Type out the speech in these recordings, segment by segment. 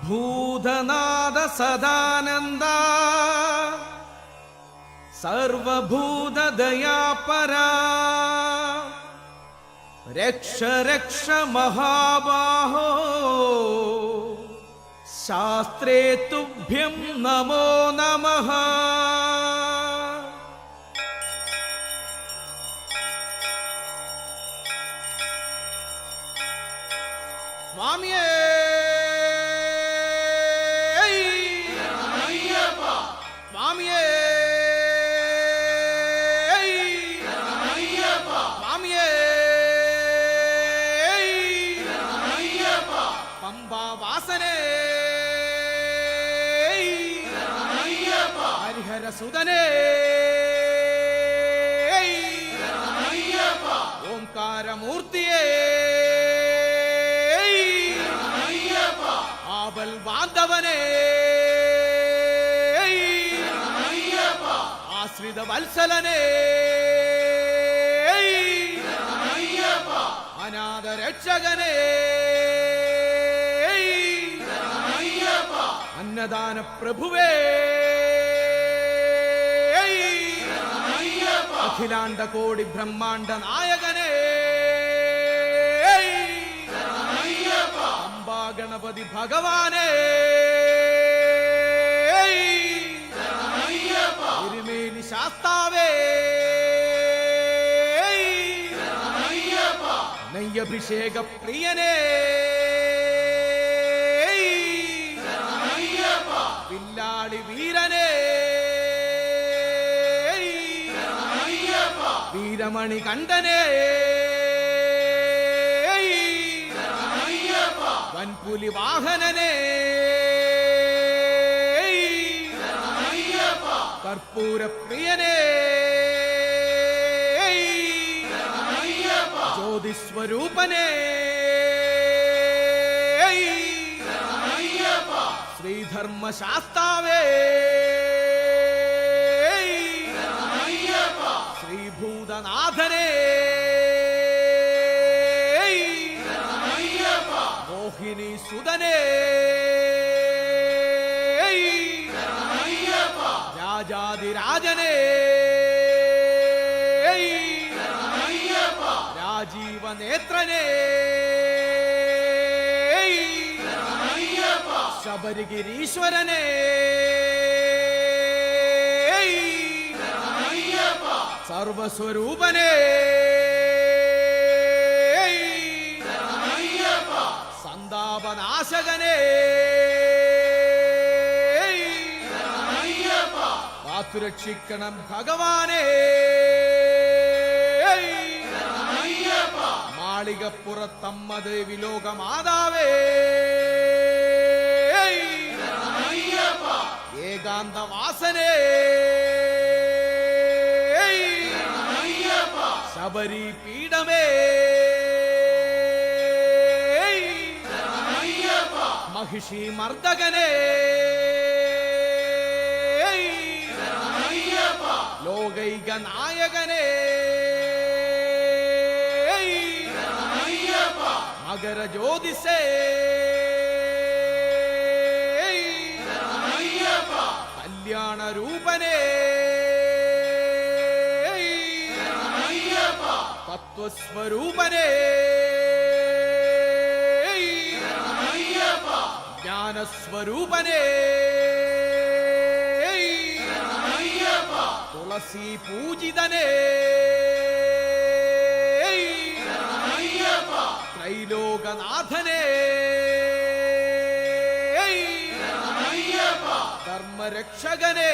ഭൂതനാഥ സദാനന്ദ സർവഭൂതദയാപരാ രക്ഷ രക്ഷ മഹാബാഹോ ശാസ്ത്രേ തുഭ്യം നമോ നമഃ. സ്വാമിയേ സ്വാമിയേ സ്വാമിയേ പമ്പാവാസനേ ഹരിഹരസുതനേ ഓംകാരമൂർത്തിയേ ആപൽ ബാന്ധവനേ ആശ്രിത വത്സലനേ അനാഥ രക്ഷകനേ അന്നദാന പ്രഭുവേ അഖിലാണ്ട കോടി ബ്രഹ്മാണ്ട നായകനേ അംബാ ഗണപതി ഭഗവാനേ തിരുമേനി ശാസ്താവേ നെയ്യഭിഷേക പ്രിയനേ വില്ലാളി വീരനേ വീരമണി കണ്ഠനേ വൻപുലി വാഹനനേ കർപ്പൂര പ്രിയനേ ജ്യോതിസ്വരൂപനേ ശ്രീധർമ്മശാസ്താവേ ശ്രീഭൂതനാഥനേ മോഹിനി സുതനേ രാജാതിരാജനേ രാജീവനേത്രനേ ശബരിഗിരീശ്വരനേ സർവസ്വരൂപനേ സന്താപനാശകനേ കാത്തുരക്ഷിക്കണം ഭഗവാനേ മാളികപ്പുറത്തമ്മ ദേവി ലോകമാതാവേ ഏകാന്തവാസനേ ശബരി പീഠമേ മഹിഷി മർദ്ദകനേ ലോകൈക നായകനേ മകര ജ്യോതിസേ കല്യാണ രൂപനേ തത്വസ്വരൂപനേ ജ്ഞാനസ്വരൂപനേ തുളസി പൂജിതനേ ത്രൈലോകനാഥനേ ധർമ്മരക്ഷകനേ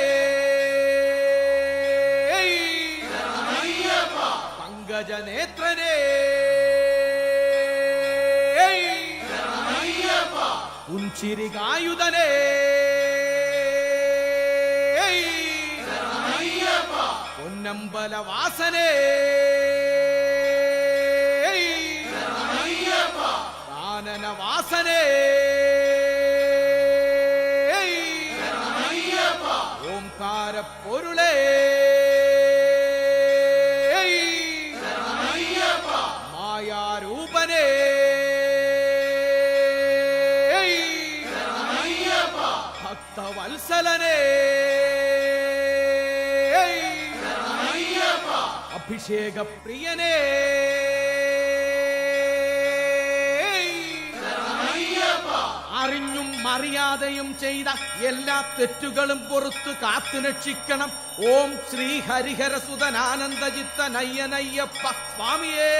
പങ്കജനേത്രനേ ഉഞ്ചിരികായുധനേ പൊന്നമ്പലവാസനേ കാനനവാസനേ ഓംകാരപ്പൊരുളേ മായാരൂപനേ ഭക്തവത്സലനേ അഭിഷേക പ്രിയനേ അറിഞ്ഞും അറിയാതെയും ചെയ്ത എല്ലാ തെറ്റുകളും പുറത്തു കാത്തു രക്ഷിക്കണം. ഓം ശ്രീ ഹരിഹരസുതനാനന്ദചിത്തനയ്യനയ്യപ്പ സ്വാമിയേ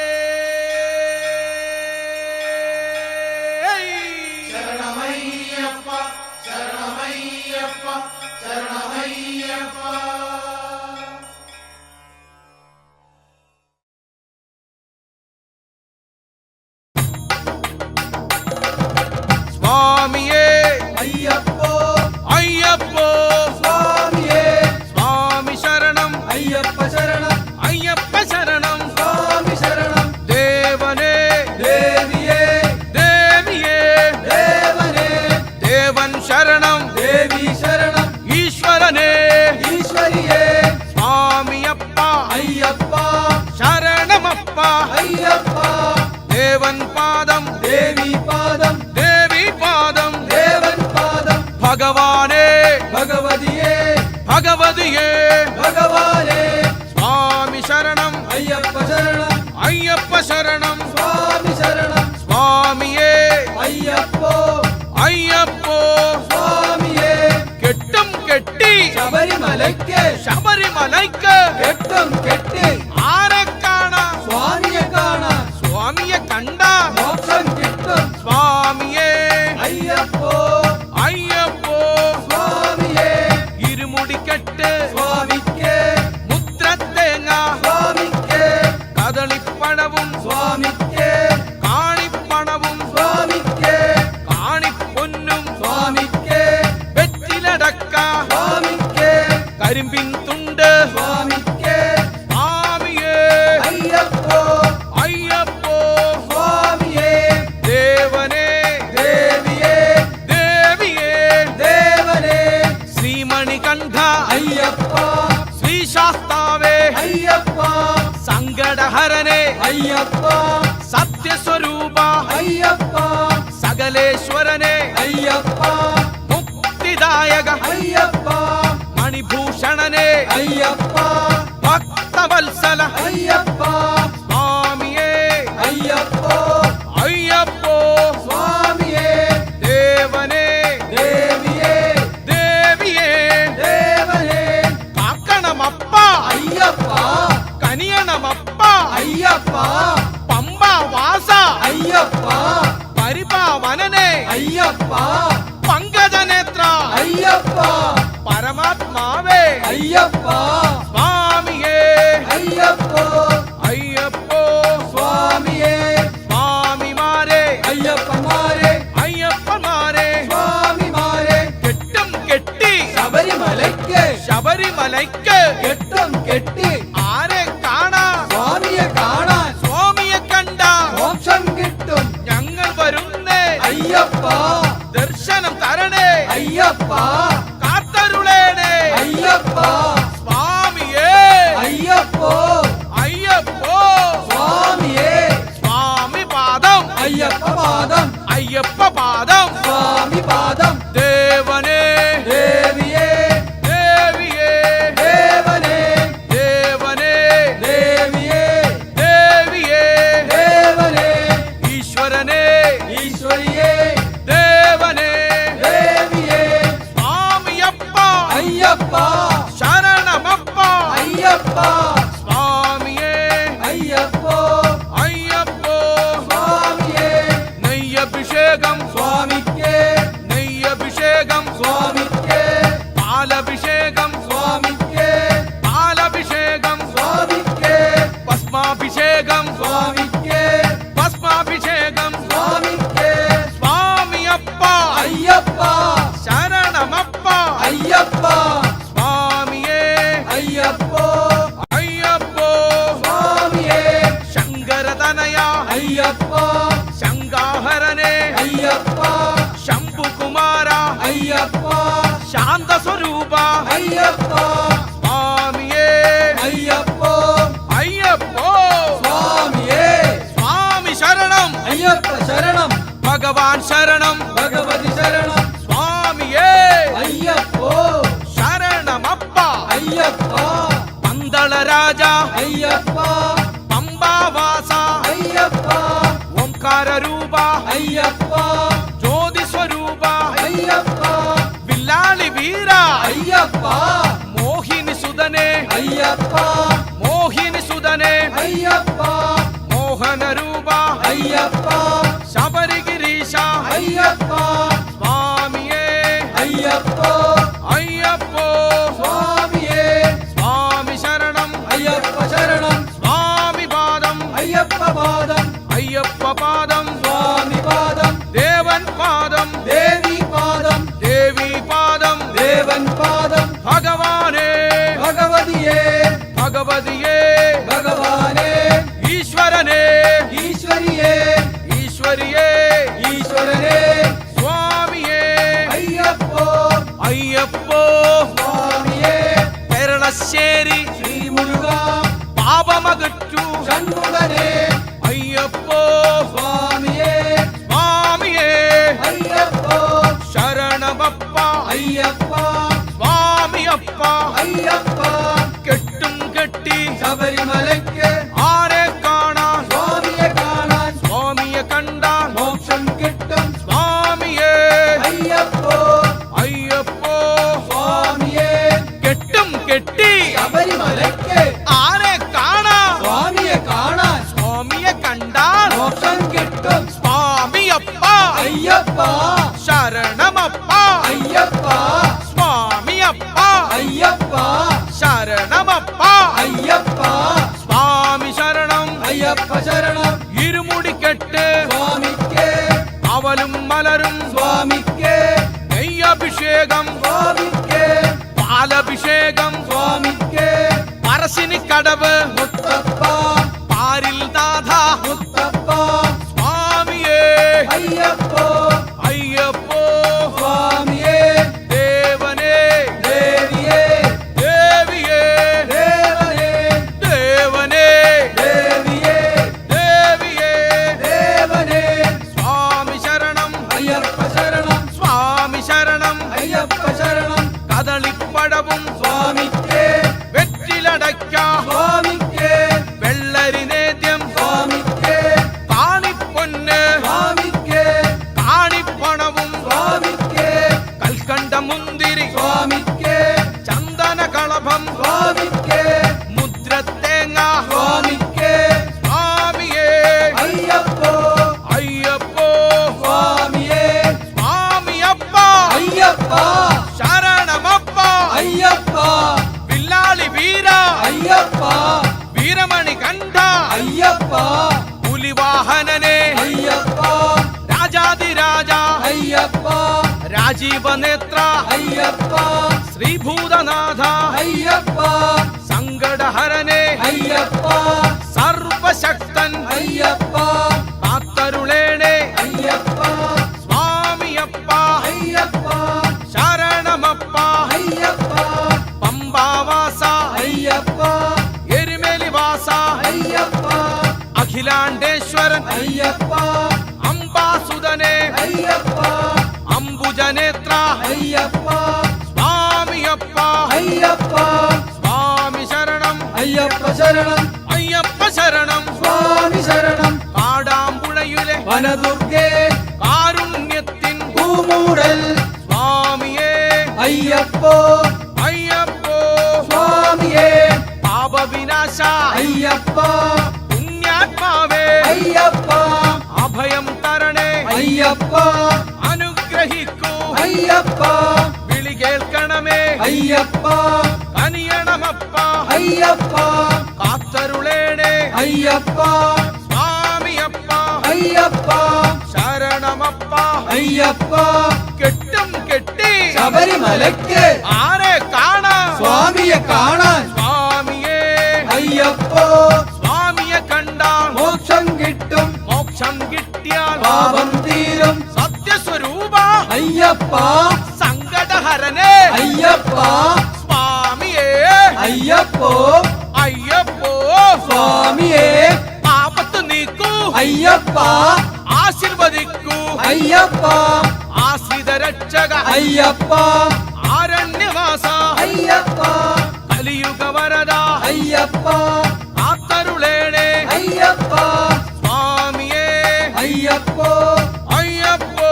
ശരണമയ്യപ്പ ശരണമയ്യപ്പ ശരണമയ്യപ്പ. സ്വാമിയേ അയ്യപ്പോ അയ്യപ്പോ സ്വാമിയേ സ്വാമി ശരണം അയ്യപ്പ ശരണം അയ്യപ്പ ശരണം സ്വാമി ശരണം. ദേവനേ ദേവിയേ ദേവിയേ ദേവനേ ദേവൻ ശരണം ദേവി ശരണം ഈശ്വരനേ ഈശ്വരിയേ സ്വാമിയപ്പ അയ്യപ്പ ശരണമപ്പ അയ്യപ്പ. ദേവൻ പാദം ദേവി പാദം ദേവി പാദം ദേവൻ പാദം. ഭഗവാനേ ഭഗവതിയേ ഭഗവതിയേ ഭഗവാനേ സ്വാമി ശരണം അയ്യപ്പ ശരണം അയ്യപ്പ ശരണം സ്വാമി ശരണം. സ്വാമിയേ അയ്യപ്പോ അയ്യപ്പോ സ്വാമിയേ കെട്ടും കെട്ടി ശബരിമലയ്ക്ക് ശബരിമലയ്ക്ക് കെട്ടും കെട്ടി ആരെ കാണാം സ്വാമിയെ കാണാൻ സ്വാമിയെ കണ്ട മോക്ഷം കിട്ടും. സ്വാമിയേ അയ്യപ്പോ അയ്യപ്പോ സ്വാമിയേ ഇരുമുടിക്കെട്ട് സ്വാമിക്ക് മുദ്രത്തേങ്ങ സ്വാമിക്ക് കദളിപ്പഴവും സ്വാമിക്ക് കാണിപ്പണവും സ്വാമിക്ക് കാണിപ്പൊന്നും സ്വാമിക്ക് വെറ്റിലടക്ക സ്വാമിക്ക് കരിമ്പിൻ തുണ്ട് സ്വാമിക്ക്. സ്വാമിയേ അയ്യപ്പോ അയ്യപ്പോ സ്വാമിയേ ദേവനേ ദേവിയേ ദേവിയേ ദേവനേ ശ്രീമണികണ്ഠ അയ്യപ്പ ശ്രീശാസ്താവേ അയ്യപ്പ സങ്കടഹരനേ അയ്യപ്പ സത്യസ്വരൂപ അയ്യപ്പ സകലേശ്വരനേ അയ്യപ്പ മുക്തിദായക അയ്യപ്പ മണിഭൂഷണനേ അയ്യപ്പ ഭക്തവത്സല അയ്യപ്പ സ്വാമിയേ അയ്യപ്പോ അയ്യപ്പോ സ്വാമിയേ ദേവനേ ദേവിയേ ദേവിയേ ദേവനേ കാക്കണമപ്പ അയ്യപ്പ കനിയണമപ്പ അയ്യപ്പ പമ്പാവാസ അയ്യപ്പ പരിപാവനനേ അയ്യപ്പ പങ്കജനേത്ര അയ്യപ്പ പരമാത്മാവേ അയ്യപ്പ സ്വാമിയേ അയ്യപ്പോ അയ്യപ്പോ സ്വാമിയേ സ്വാമിമാരെ അയ്യപ്പമാരെ അയ്യപ്പമാരെ സ്വാമിമാരെ കെട്ടും കെട്ടി ശബരിമലയ്ക്ക് ശബരിമലയ്ക്ക് കെട്ടും കെട്ടി ആരെ കാണാം സ്വാമിയെ കാണാൻ സ്വാമിയെ കണ്ട മോക്ഷം കിട്ടും. ഞങ്ങൾ വരുന്നേ അയ്യപ്പ ദർശനം തരണേ അയ്യപ്പ കാത്തരുളേണേ അയ്യപ്പ സ്വാമിയേ അയ്യപ്പോ അയ്യപ്പോ സ്വാമിയേ സ്വാമി പാദം അയ്യപ്പ പാദം അയ്യപ്പ പാദം സ്വാമി പാദം. ദേവനേ ദേവിയേ ദേവിയേ ദേവനേ ദേവനേ ദേവിയേ ദേവിയേ ദേവനേ ഈശ്വരനേ ഈശ്വരിയേ ദേവനേ ദേവിയേ സ്വാമിയപ്പ അയ്യപ്പ ശരണമപ്പ അയ്യപ്പ സ്വാമിയേ അയ്യപ്പോ അയ്യപ്പോ സ്വാമിയേ നെയ്യഭിഷേകം സ്വാമിക്ക് നെയ്യഭിഷേകം സ്വാമിക്ക് പാലഭിഷേകം സ്വാമിക്ക് പാലഭിഷേകം സ്വാമിക്ക് ഭസ്മാഭിഷേകം സ്വാമിക്ക് ഭസ്മാഭിഷേകം സ്വാമിക്ക് സ്വാമിയപ്പ അയ്യപ്പ ശരണമപ്പ അയ്യപ്പ സ്വാമിയേ അയ്യപ്പോ അയ്യപ്പോ സ്വാമിയേ ശങ്കരതനയ അയ്യപ്പ ശങ്കാഹരനേ അയ്യപ്പ ശംഭുകുമാര അയ്യപ്പ ശാന്തസ്വരൂപ അയ്യപ്പ സ്വാമിയേ അയ്യപ്പോ അയ്യപ്പോ സ്വാമിയേ സ്വാമി ശരണം അയ്യപ്പ ശരണം ഭഗവാൻ ശരണം ഭഗവതി ശരണം സ്വാമിയേ അയ്യപ്പോ ശരണമപ്പ അയ്യപ്പ പന്തള രാജ അയ്യപ്പ പമ്പാവാസ അയ്യപ്പ ഓംകാര രൂപ അയ്യപ്പ ജ്യോതി സ്വരൂപ അയ്യപ്പ വില്ലാളി വീര അയ്യപ്പ മോഹിനി സുതനെ അയ്യപ്പ മോഹിനി സുതനെ അയ്യപ്പ മോഹന രൂപ അയ്യപ്പ ശബരിഗിരീശ അയ്യപ്പ സ്വാമിയേ അയ്യപ്പോ അയ്യപ്പോ സ്വാമിയേ സ്വാമി ശരണം അയ്യപ്പ ശരണം സ്വാമി പാദം അയ്യപ്പ പാദം അയ്യപ്പ പാദം സ്വാമി പാദം ദേവൻ പാദം ദേവി പാദം ദേവി പാദം ദേവൻ പാദം ഭഗവാനേ ഭഗവതിയേ ഭഗവതിയേ ഭഗവാനേ ഈശ്വരനേ ഈശ്വരിയേ ഈശ്വരിയേ ഈശ്വരനേ സ്വാമിയേ അയ്യപ്പോ അയ്യപ്പോ സ്വാമിയേ പെരളശ്ശേരി ശ്രീ മുരുക പാപമകറ്റു ഷൺമുഖനേ അയ്യപ്പോ സ്വാമിയേ സ്വാമിയേ അയ്യപ്പോ ശരണമപ്പ അയ്യപ്പ സ്വാമിയപ്പ അയ്യപ്പ കെട്ടും കെട്ടി ശബരിമലയ്ക്ക് ആരെ കാണാൻ സ്വാമിയെ കാണാൻ സ്വാമിയെ കണ്ടാൻ മോക്ഷം കിട്ടും സ്വാമിയേ അയ്യപ്പോ അയ്യപ്പോ സ്വാമിയെ കെട്ടും കെട്ടി ശബരിമലയ്ക്ക് ആരെ കാണാൻ സ്വാമിയെ കാണാൻ സ്വാമിയെ കണ്ടാൽ മോക്ഷം കിട്ടും സ്വാമിയപ്പ അയ്യപ്പ ശരണമപ്പ അയ്യപ്പ സ്വാമിയപ്പ അയ്യപ്പ ശരണമപ്പ അയ്യപ്പ സ്വാമി ശരണം അയ്യപ്പ ശരണം ഇരുമുടിക്കെട്ട് സ്വാമിക്ക് അവലും മലരും സ്വാമിക്ക് നെയ്യഭിഷേകം സ്വാമിക്ക് പാലഭിഷേകം സ്വാമിക്ക് പറശ്ശിനിക്കടവ് മുത്തപ്പ പാരിൽ നാഥ മുത്തപ്പ സ്വാമിയേ അയ്യപ്പോ അയ്യപ്പോ സ്വാമിയേ ദേവനേ ദേവിയേ ദേവിയേ ദേവനേ ദേവനേ ദേവിയേ ദേവിയേ ദേവനേ സ്വാമി ശരണം അയ്യപ്പ ശരണം സ്വാമി ശരണം അയ്യപ്പ ശരണം കദളിപ്പഴവും സ്വാമിക്ക് വെറ്റിലടയ്ക്ക സ്വാമിക്ക് വെള്ളരി നേദ്യം സ്വാമിക്ക് കാണിപ്പൊന്ന് സ്വാമിക്ക് കാണിപ്പണവും സ്വാമിക്ക് കൽക്കണ്ട മുന്തിരി സ്വാമിക്ക് ചന്ദന കളഭം സ്വാമിക്ക് മുദ്രത്തേങ്ങ സ്വാമിക്ക് സ്വാമിയേ അയ്യപ്പോ അയ്യപ്പോ സ്വാമിയേ സ്വാമിയപ്പ അയ്യപ്പ ശരണമപ്പ അയ്യപ്പ വില്ലാളി വീര അയ്യപ്പ വീരമണി കണ്ഠ അയ്യപ്പ പുലിവാഹനനെ അയ്യപ്പ രാജാതിരാജ അയ്യപ്പ രാജീവനേത്ര അയ്യപ്പ ശ്രീഭൂതനാഥ അയ്യപ്പ സങ്കടഹരനെ അയ്യപ്പ സർവശക്തൻ അയ്യപ്പ കാത്തരുളേണേ അയ്യപ്പ സ്വാമിയപ്പ അയ്യപ്പ ശരണമപ്പ അയ്യപ്പ പമ്പാവാസ അയ്യപ്പ എരുമേലിവാസ അയ്യപ്പ അഖിലാണ്ടേശ്വരൻ അയ്യപ്പ അംബാസുതനെ അയ്യപ്പ അംബുജനേത്ര അയ്യപ്പ സ്വാമിയപ്പ അയ്യപ്പ സ്വാമി ശരണം അയ്യപ്പ ശരണം അയ്യപ്പ ശരണം സ്വാമി ശരണം കാടാമ്പുഴയിലെ വനദുർഗേ കാരുണ്യത്തിൻ പൂമൂടൽ സ്വാമിയേ അയ്യപ്പോ അയ്യപ്പോ സ്വാമിയേ പാപവിനാശ അയ്യപ്പ പുണ്യാത്മാവേ അയ്യപ്പ അഭയം തരണേ അയ്യപ്പ അനുഗ്രഹിക്കൂ അയ്യപ്പ വിളി കേൾക്കണമേ അയ്യപ്പ കനിയണമപ്പ അയ്യപ്പ കാത്തരുളേണേ അയ്യപ്പ സ്വാമിയപ്പ അയ്യപ്പ ശരണമപ്പ അയ്യപ്പ കെട്ടും കെട്ടി ശബരിമലയ്ക്ക് ആരെ കാണാം സ്വാമിയെ കാണാൻ സ്വാമിയേ അയ്യപ്പോ സ്വാമിയെ കണ്ടാൽ മോക്ഷം കിട്ടും മോക്ഷം കിട്ടിയാൽ പാപം തീരും സത്യസ്വരൂപ അയ്യപ്പ സങ്കടഹരനെ അയ്യപ്പ സ്വാമിയേ അയ്യപ്പോ അയ്യപ്പോ സ്വാമിയെ ആപത്ത് നീക്കൂ അയ്യപ്പ ആശീർവദിക്കൂ അയ്യപ്പ ആശ്രിത രക്ഷക അയ്യപ്പ ആരണ്യവാസ അയ്യപ്പ കലിയുഗ വരദ അയ്യപ്പ ആത്തരുളേണേ അയ്യപ്പ സ്വാമിയേ അയ്യപ്പോ അയ്യപ്പോ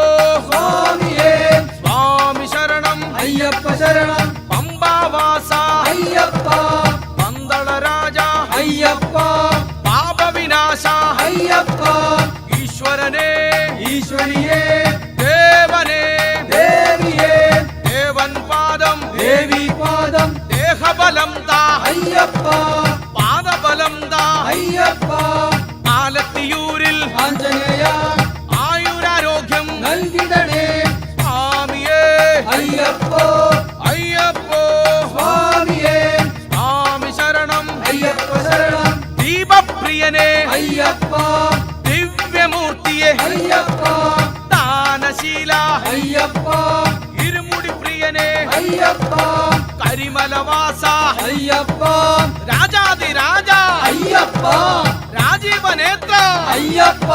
സ്വാമിയേ സ്വാമി ശരണം അയ്യപ്പ ശരണം പമ്പാവാസ അയ്യപ്പ പന്തള രാജ അയ്യപ്പ പാപവിനാശ അയ്യപ്പ ഈശ്വരനേ ഈശ്വരിയേ ദേവനേ ദേവിയേ ദേവൻ പാദം ദേവി പാദം ദേഹബലം താ അയ്യപ്പ പാദബലം താ അയ്യപ്പ ആലത്തിയൂരിൽ ആഞ്ജനേയ ആയുരാരോഗ്യം നൽകിടണേ സ്വാമിയേ അയ്യപ്പോ അയ്യപ്പോ സ്വാമിയേ സ്വാമി ശരണം അയ്യപ്പ ശരണം ദീപപ്രിയനേ അയ്യപ്പ ദിവ്യമൂർത്തിയെ അയ്യപ്പ ദാനശീല അയ്യപ്പ ഇരുമുടി പ്രിയനേ അയ്യപ്പ കരിമലവാസ അയ്യപ്പ രാജാതിരാജ അയ്യപ്പ രാജീവനേത്ര അയ്യപ്പ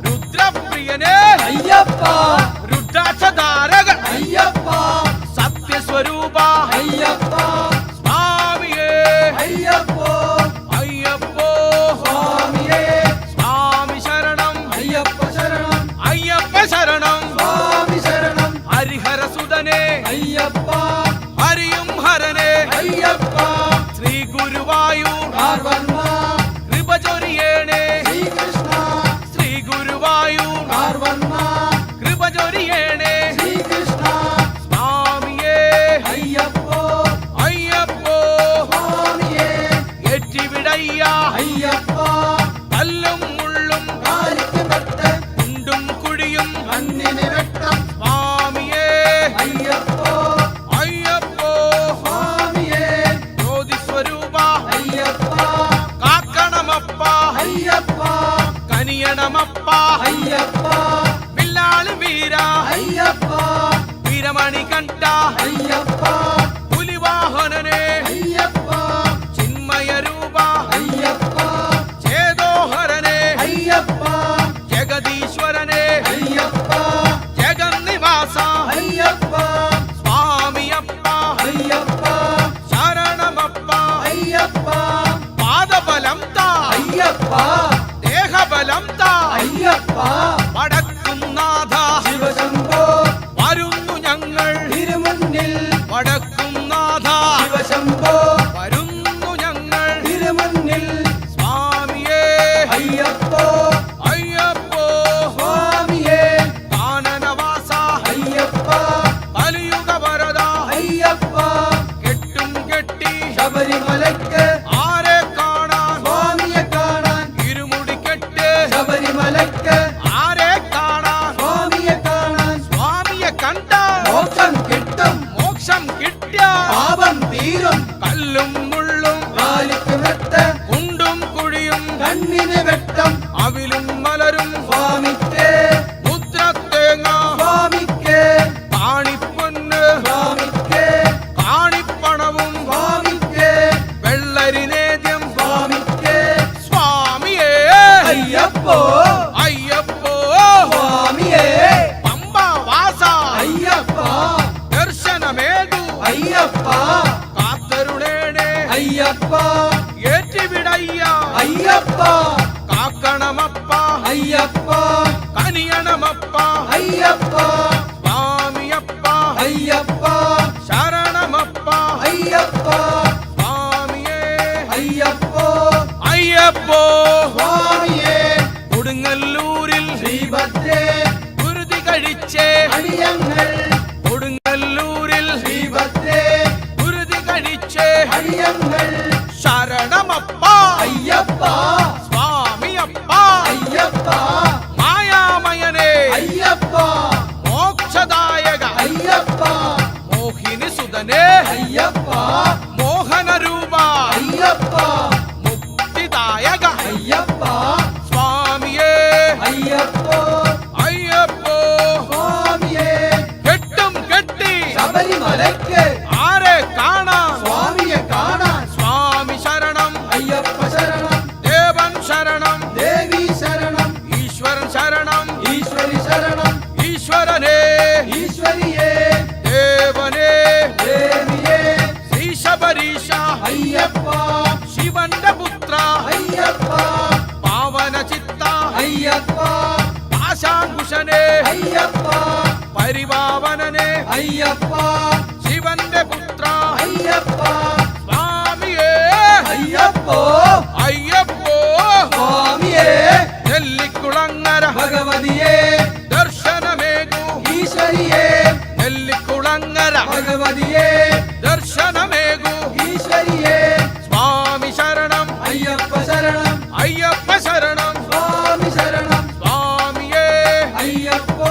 രുദ്രപ്രിയനേ അയ്യപ്പ രുദ്രാക്ഷധാരക അയ്യപ്പ സത്യസ്വരൂപ അയ്യപ്പ സ്വാമിയേ അയ്യപ്പോ അയ്യപ്പോ സ്വാമിയേ സ്വാമി ശരണം അയ്യപ്പ ശരണം അയ്യപ്പ ശരണം സ്വാമി ശരണം ഹരിഹരസുതനേ അയ്യപ്പ ഹരിയും ഹരനേ അയ്യപ്പ ശ്രീ ഗുരുവായൂർ കാർവർണ്ണ കൃപ ചൊരിയേണേ ശ്രീകൃഷ്ണ ശ്രീ ഗുരുവായൂർ കാർവർണ്ണ കൃപ ചൊരിയേണേ ശ്രീകൃഷ്ണ സ്വാമിയേ അയ്യപ്പോ അയ്യപ്പോ സ്വാമിയേ ഏറ്റിവിടയ്യ അയ്യപ്പ കല്ലും മുള്ളും കാലിക്ക് വെട്ട് കുണ്ടും കുഴിയും കണ്ണിന് വെട്ടം സ്വാമിയേ അയ്യപ്പോ അയ്യപ്പോ സ്വാമിയേ ജ്യോതിസ്വരൂപ അയ്യപ്പ കാക്കണമപ്പ അയ്യപ്പ കനിയണമപ്പ അയ്യപ്പ വില്ലാളി വീര അയ്യപ്പ വീരമണി കണ്ട അയ്യപ്പ പുലിവാഹനനെ അയ്യപ്പ ചിന്മയരൂപ അയ്യപ്പ ചേതോഹരനെ അയ്യപ്പ ജഗദീശ്വരനെ അയ്യപ്പ ജഗന്നിവാസ അയ്യപ്പ സ്വാമിയപ്പ അയ്യപ്പ ശരണമപ്പ അയ്യപ്പ പാദബലം താ അയ്യപ്പ ദേഹബലം താ അയ്യപ്പ വടക്കുംനാഥ ശിവശംഭോ വരുന്നു ഞങ്ങൾ തിരുമുന്നിൽ വടക്കുംനാഥ ശിവശംഭോ വരുന്നു ഞങ്ങൾ തിരുമുന്നിൽ സ്വാമിയേ അയ്യപ്പോ അയ്യപ്പോ സ്വാമിയേ കാനനവാസ അയ്യപ്പ കലിയുഗ വരദ അയ്യപ്പ കെട്ടും കെട്ടി ശബരിമലയ്ക്ക് ആരെ കാണാൻ സ്വാമിയെ കാണാൻ ഇരുമുടി കെട്ട് ശബരിമലയ്ക്ക് ആരെ കാണാൻ സ്വാമിയെ കാണാൻ സ്വാമിയെ കണ്ട മോക്ഷം കിട്ടും മോക്ഷം കിട്ടിയ പാപം തീരും കല്ലും മുള്ളും കാലിക്ക് വെട്ട് കുണ്ടും കുഴിയും കണ്ണിന് വെട്ടം അവിലും മലരും സ്വാമിക്ക് മുദ്രത്തേങ്ങ സ്വാമിക്ക് കാണിപ്പൊന്ന് സ്വാമിക്ക് കാണിപ്പണവും സ്വാമിക്ക് വെള്ളരിനേദ്യം സ്വാമിക്ക് സ്വാമിയേ അയ്യപ്പോ അയ്യപ്പോ സ്വാമിയേ പമ്പവാസ അയ്യപ്പ ദർശനമേകു അയ്യപ്പ കാത്തരുളേണേ അയ്യപ്പ ഏറ്റിവിടയ്യ അയ്യപ്പ കാക്കണമപ്പ അയ്യപ്പ കനിയണമപ്പ അയ്യപ്പ സ്വാമിയപ്പ അയ്യപ്പ ശരണമപ്പ അയ്യപ്പ സ്വാമിയേ അയ്യപ്പോ അയ്യപ്പോ സ്വാമിയേ കൊടുങ്ങല്ലൂരിൽ ശ്രീഭദ്രേ കുരുതി കഴിച്ചേ അടിയങ്ങൾ കൊടുങ്ങല്ലൂരിൽ ശ്രീഭദ്രേ കുരുതി കഴിച്ചേ അടിയങ്ങൾ ശരണമപ്പ അയ്യപ്പ സ്വാമിയപ്പ അയ്യപ്പ മായാമയനേ അയ്യപ്പ മോക്ഷദായക അയ്യപ്പ മോഹിനി സുതനേ അയ്യപ്പ മോഹനരൂപ അയ്യപ്പ മുക്തിദായക അയ്യപ്പ സ്വാമിയേ അയ്യപ്പോ അയ്യപ്പോ സ്വാമിയേ കെട്ടും കെട്ടി ശബരിമലയ്ക്ക് ആരെ കാണാൻ സ്വാമിയെ കാണാൻ സ്വാമി ശരണം അയ്യപ്പ ശരണം ദേവൻ ശരണം ദേവി ശരണം ഈശ്വരൻ ശരണം ഈശ്വരി ശരണം ഈശ്വരനേ അയ്യപ്പ ആശാങ്കുശനെ അയ്യപ്പ പരിപാവനനെ അയ്യപ്പ ശിവന്റെ പുത്ര അയ്യപ്പ സ്വാമിയേ അയ്യപ്പോ അയ്യപ്പോ സ്വാമിയേ നെല്ലിക്കുളങ്ങര ഭഗവതിയേ ദർശനമേകൂ ഈശ്വരിയേ നെല്ലിക്കുളങ്ങര ഭഗവതിയേ ദർശനമേകൂ ഈശ്വരിയേ സ്വാമി ശരണം അയ്യപ്പ ശരണം അയ്യപ്പ ശരണം സ്വാമി ശരണം സ്വാമിയേ അയ്യപ്പോ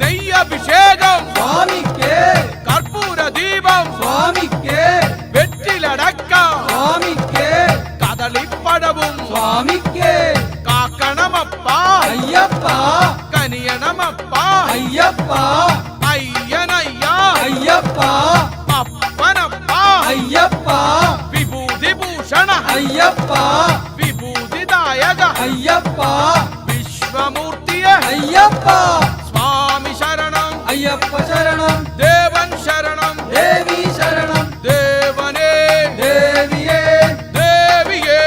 നെയ്യഭിഷേകം സ്വാമിക്കേ കർപ്പൂര ദീപം സ്വാമിക്കേ വെറ്റിലടക്കം സ്വാമിക്കേ കദളിപ്പഴവും സ്വാമിക്കേ കാക്കണമപ്പ അയ്യപ്പ കനിയണമപ്പ അയ്യപ്പ അയ്യനയ്യ അയ്യപ്പ അപ്പനപ്പ അയ്യപ്പ വിഭൂതിഭൂഷണ അയ്യപ്പ വിഭൂതിദായക അയ്യപ്പ വിശ്വമൂർത്തിയെ അയ്യപ്പ സ്വാമി ശരണം അയ്യപ്പ ശരണം ദേവൻ ശരണം ദേവി ശരണം ദേവനേ ദേവിയേ ദേവിയേ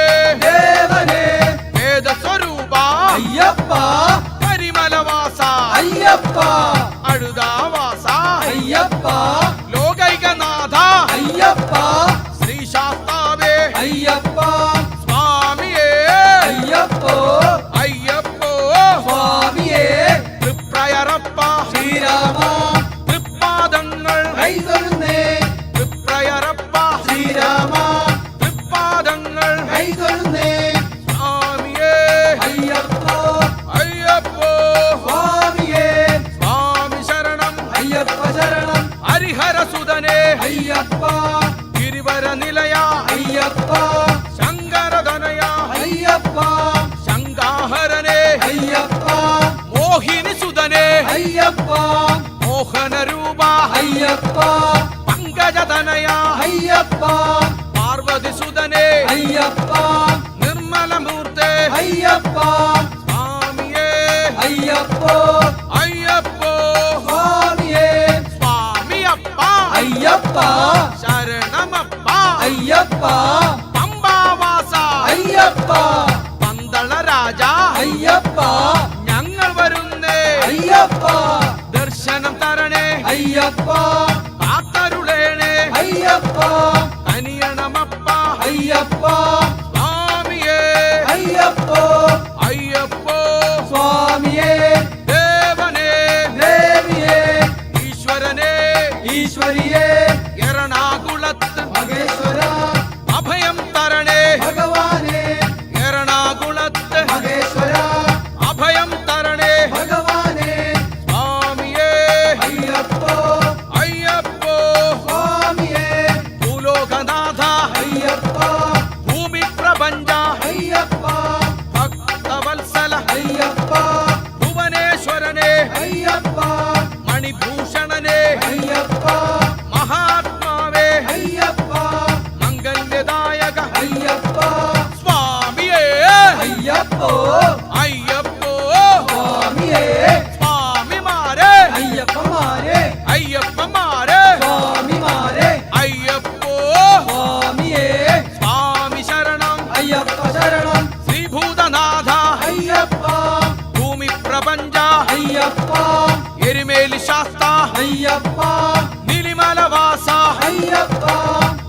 ദേവനേ വേദസ്വരൂപ അയ്യപ്പ കരിമലവാസ അയ്യപ്പ അഴുതാവാസ അയ്യപ്പ ലോകൈകനാഥ അയ്യപ്പ ശ്രീശാസ്താവേ അയ്യപ്പ സ്വാമിയേ അയ്യപ്പോ അയ്യപ്പോ സ്വാമിയേ തൃപ്രയറപ്പ ശ്രീരാമ തൃപ്പാദങ്ങൾ കൈതൊഴുന്നേ തൃപ്രയറപ്പ ശ്രീരാമ തൃപ്പാദങ്ങൾ കൈതൊഴുന്നേ സ്വാമിയേ അയ്യപ്പോ അയ്യപ്പോ സ്വാമിയേ സ്വാമി ശരണം അയ്യപ്പ ശരണം ഹരിഹരസുതനേ അയ്യപ്പ ഗിരിവര നിലയ അയ്യപ്പ ശങ്കരധനയ അയ്യപ്പ ശങ്കാഹരനേ അയ്യപ്പ മോഹിനി സുതനേ അയ്യപ്പ മോഹനരൂപ അയ്യപ്പ പങ്കജതനയ അയ്യപ്പ പാർവതി സുതനേ അയ്യപ്പ നിർമ്മലമൂർത്തേ അയ്യപ്പ സ്വാമിയേ അയ്യപ്പോ അയ്യപ്പോ സ്വാമിയേ സ്വാമിയപ്പ അയ്യപ്പ ശരണമപ്പ അയ്യപ്പ പമ്പാവാസ അയ്യപ്പ പന്തള രാജ അയ്യപ്പ ഞങ്ങൾ വരുന്നേ അയ്യപ്പ ദർശനം തരണേ അയ്യപ്പ കാത്തരുളേണേ അയ്യപ്പ കനിയണമപ്പ അയ്യപ്പ സ്വാമിയേ അയ്യപ്പോ അയ്യപ്പോ സ്വാമിയേ ദേവനേ ദേവിയേ ഈശ്വരനേ ഈശ്വരിയേ എറണാകുളത്ത് മഹേശ്വര അഭയം തരണേ ഭഗവാനേ എറണാകുളത്ത് മഹേശ്വര അഭയം തരണേ ഭഗവാനേ സ്വാമിയേ അയ്യപ്പോ അയ്യപ്പോ സ്വാമിയേ ഭൂലോകനാഥ അയ്യപ്പ ഭൂമി പ്രപഞ്ച അയ്യപ്പ ഭക്തവത്സല അയ്യപ്പ ഭുവനേശ്വരനേ അയ്യപ്പ മണിഭൂഷണനേ അയ്യപ്പ മഹാത്മാവേ അയ്യപ്പ മംഗല്യദായക അയ്യപ്പ സ്വാമിയേ അയ്യപ്പോ അയ്യപ്പോ സ്വാമിയേ സ്വാമിമാരെ അയ്യപ്പമാരെ അയ്യപ്പമാരെ സ്വാമിമാരെ അയ്യപ്പോ സ്വാമിയേ സ്വാമി ശരണം അയ്യപ്പ ശരണം ശ്രീഭൂതനാഥ അയ്യപ്പ ഭൂമി പ്രപഞ്ച അയ്യപ്പ എരുമേലി ശാസ്ത അയ്യപ്പ നിലിമലവാസ അയ്യപ്പ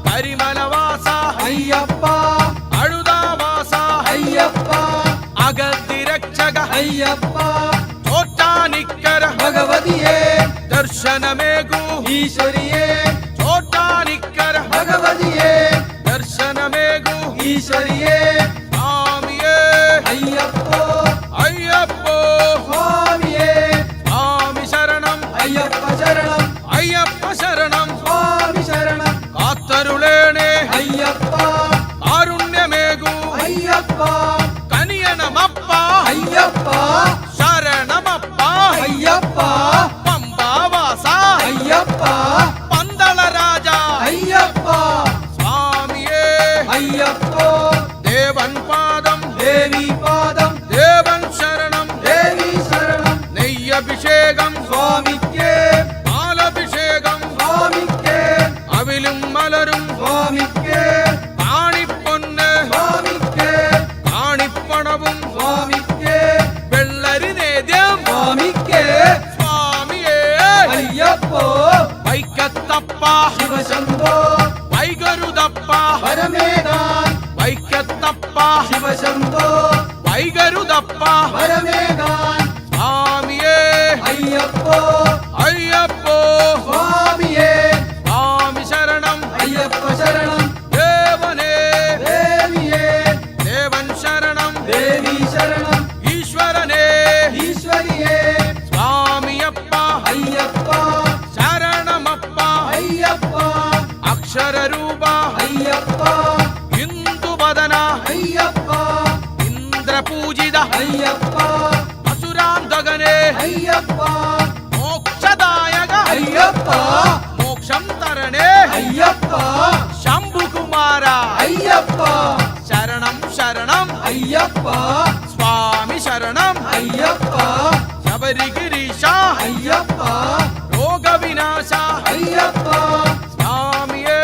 കരിമലവാസ അയ്യപ്പ അഴുതാവാസ അയ്യപ്പ അഗതിരക്ഷക അയ്യപ്പ ചോറ്റാനിക്കര ഭഗവതിയേ ദർശനമേകൂ ഈശ്വരിയേ ചോറ്റാനിക്കര ഭഗവതിയേ ദർശനമേകൂ ഈശ്വരിയേ സ്വാമിയേ അയ്യപ്പോ അയ്യപ്പോ സ്വാമിയേ സ്വാമി ശരണം അയ്യപ്പ ശരണം അയ്യപ്പ ശരണം സ്വാമി ശരണം കാത്തരുളേണേ അയ്യപ്പ കാരുണ്യമേകൂ അയ്യപ്പ കനിയണമപ്പ അയ്യപ്പ ശരണമപ്പ അയ്യപ്പ പമ്പാവാസ അയ്യപ്പ പന്തള രാജ അയ്യപ്പ സ്വാമിയേ അയ്യപ്പോ ദേവൻ പാദം ദേവി പാദം ദേവൻ ശരണം ദേവി ശരണം നെയ്യഭിഷേകം സ്വാമിക്കേ പാലഭിഷേകം സ്വാമിക്കേ അവിലും മലരും സ്വാമിക്കേ കാണിപ്പൊന്ന് സ്വാമിക്കേ കാണിപ്പണവും സ്വാമിക്കേ വെള്ള ശിവശംഭോ വൈകരുതപ്പ വരമേകാൻ വൈക്കത്തപ്പ ശിവശംഭോ വൈകരുതപ്പ വരമേകാൻ സ്വാമിയേ അയ്യപ്പോ അയ്യപ്പോ സ്വാമിയേ സ്വാമി ശരണം അയ്യപ്പ ശരണം ദേവനേ ദേവിയേ ദേവൻ ശരണം ദേവി ശരണം ഈശ്വരനേ ഈശ്വരിയേ സ്വാമിയപ്പ അയ്യപ്പ ശരണമപ്പ അയ്യപ്പ അക്ഷരരൂപ അയ്യപ്പ ഇന്ദുവദന അയ്യപ്പ ഇന്ദ്രപൂജിത അയ്യപ്പ അസുരാന്തകനേ അയ്യപ്പ മോക്ഷദായക അയ്യപ്പ മോക്ഷം തരണേ അയ്യപ്പ ശംഭുകുമാര അയ്യപ്പ ശരണം ശരണം അയ്യപ്പ സ്വാമി ശരണം അയ്യപ്പ ശബരിഗിരീശ അയ്യപ്പ രോഗവിനാശ അയ്യപ്പ സ്വാമിയേ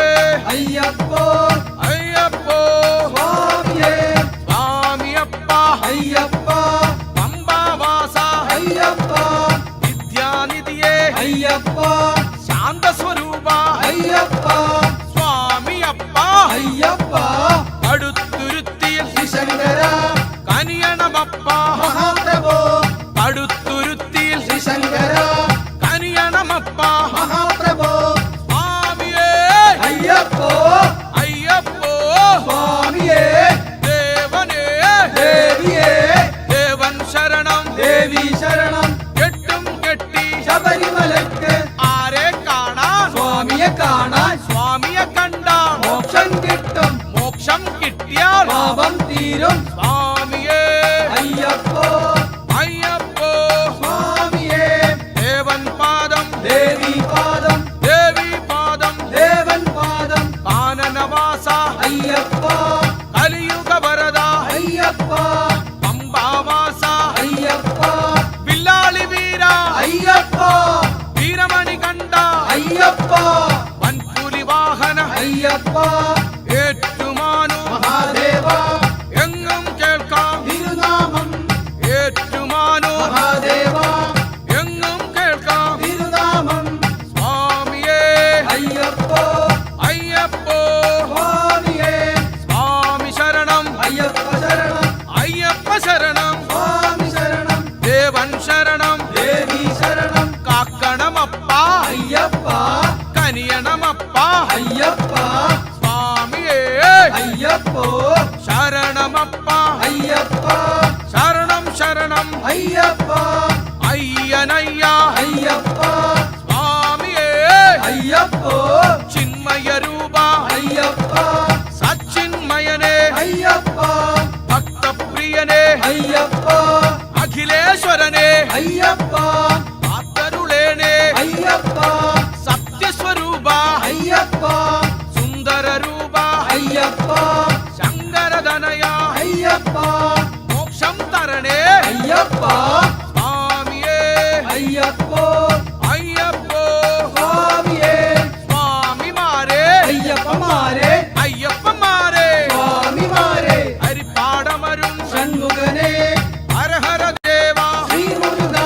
അയ്യപ്പോ അയ്യപ്പോ സ്വാമിയേ സ്വാമിയപ്പ അയ്യപ്പ പമ്പാവാസ അയ്യപ്പ വിദ്യാനിധിയേ അയ്യപ്പ ശാന്തസ്വരൂപ അയ്യപ്പ സ്വാമിയപ്പ അയ്യപ്പ പടുത്തുരുത്തിയിൽ ശ്രീശങ്കര കനിയണമപ്പ മഹാപ്രഭോ പടുത്തുരുത്തിയിൽ ശ്രീശങ്കര കനിയണമപ്പ മഹാപ്രഭോ സ്വാമിയേ അയ്യപ്പോ അയ്യപ്പോ സ്വാമിയേ ദേവനേ ദേവിയേ ദേവൻ ശരണം ദേവി ശരണം കെട്ടും കെട്ടി ശബരിമലയ്ക്ക് ആരെ കാണാൻ സ്വാമിയെ കാണാൻ സ്വാമിയെ കണ്ടാൽ മോക്ഷം കിട്ടും മോക്ഷം കിട്ടിയാൽ പാപം തീരും സ്വാമിയേ അയ്യപ്പോ അയ്യപ്പോ സ്വാമിയേ ദേവൻ പാദം ദേവി പാദം ദേവി പാദം ദേവൻ പാദം കാനനവാസ അയ്യപ്പ കലിയുഗ വരദ അയ്യപ്പ പമ്പാവാസ അയ്യപ്പ വില്ലാളി വീര അയ്യപ്പ വീരമണി കണ്ട അയ്യപ്പ വൻപുലി വാഹന അയ്യപ്പ ഏറ്റുമാനു മഹാദേവ എങ്ങും കേൾക്കാം തിരുനാമം ഏറ്റുമാനു മഹാദേവ എങ്ങും കേൾക്കാം തിരുനാമം സ്വാമിയേ അയ്യപ്പോ അയ്യപ്പോ സ്വാമിയേ സ്വാമി ശരണം അയ്യപ്പ ശരണം അയ്യപ്പ ശരണം സ്വാമി ശരണം ദേവൻ ശരണം ദേവി ശരണം കാക്കണമപ്പ അയ്യപ്പ കനിയണമപ്പ അയ്യപ്പ സ്വാമിയേ അയ്യപ്പോ ശരണമപ്പ അയ്യപ്പ ശരണം ശരണം അയ്യപ്പ അയ്യനയ്യ അയ്യപ്പ സ്വാമിയേ അയ്യപ്പോ ചിന്മയ രൂപ അയ്യപ്പ സച്ചിന്മയനേ അയ്യപ്പ ഭക്തപ്രിയനേ അയ്യപ്പ അഖിലേശ്വരനേ അയ്യപ്പ കാത്തരുളേണേ അയ്യപ്പ സത്യസ്വരൂപ അയ്യപ്പ സുന്ദര രൂപ അയ്യപ്പ ശങ്കരതനയ അയ്യപ്പ മോക്ഷം തരണേ അയ്യപ്പ സ്വാമിയേ അയ്യപ്പോ അയ്യപ്പോ സ്വാമിയേ സ്വാമിമാരെ അയ്യപ്പമാരെ അയ്യപ്പന്മാരെ സ്വാമിമാരെ ഹരിപ്പാടമരും ഷൺമുഖനെ ഹരഹര ദേവ ശ്രീമുരുക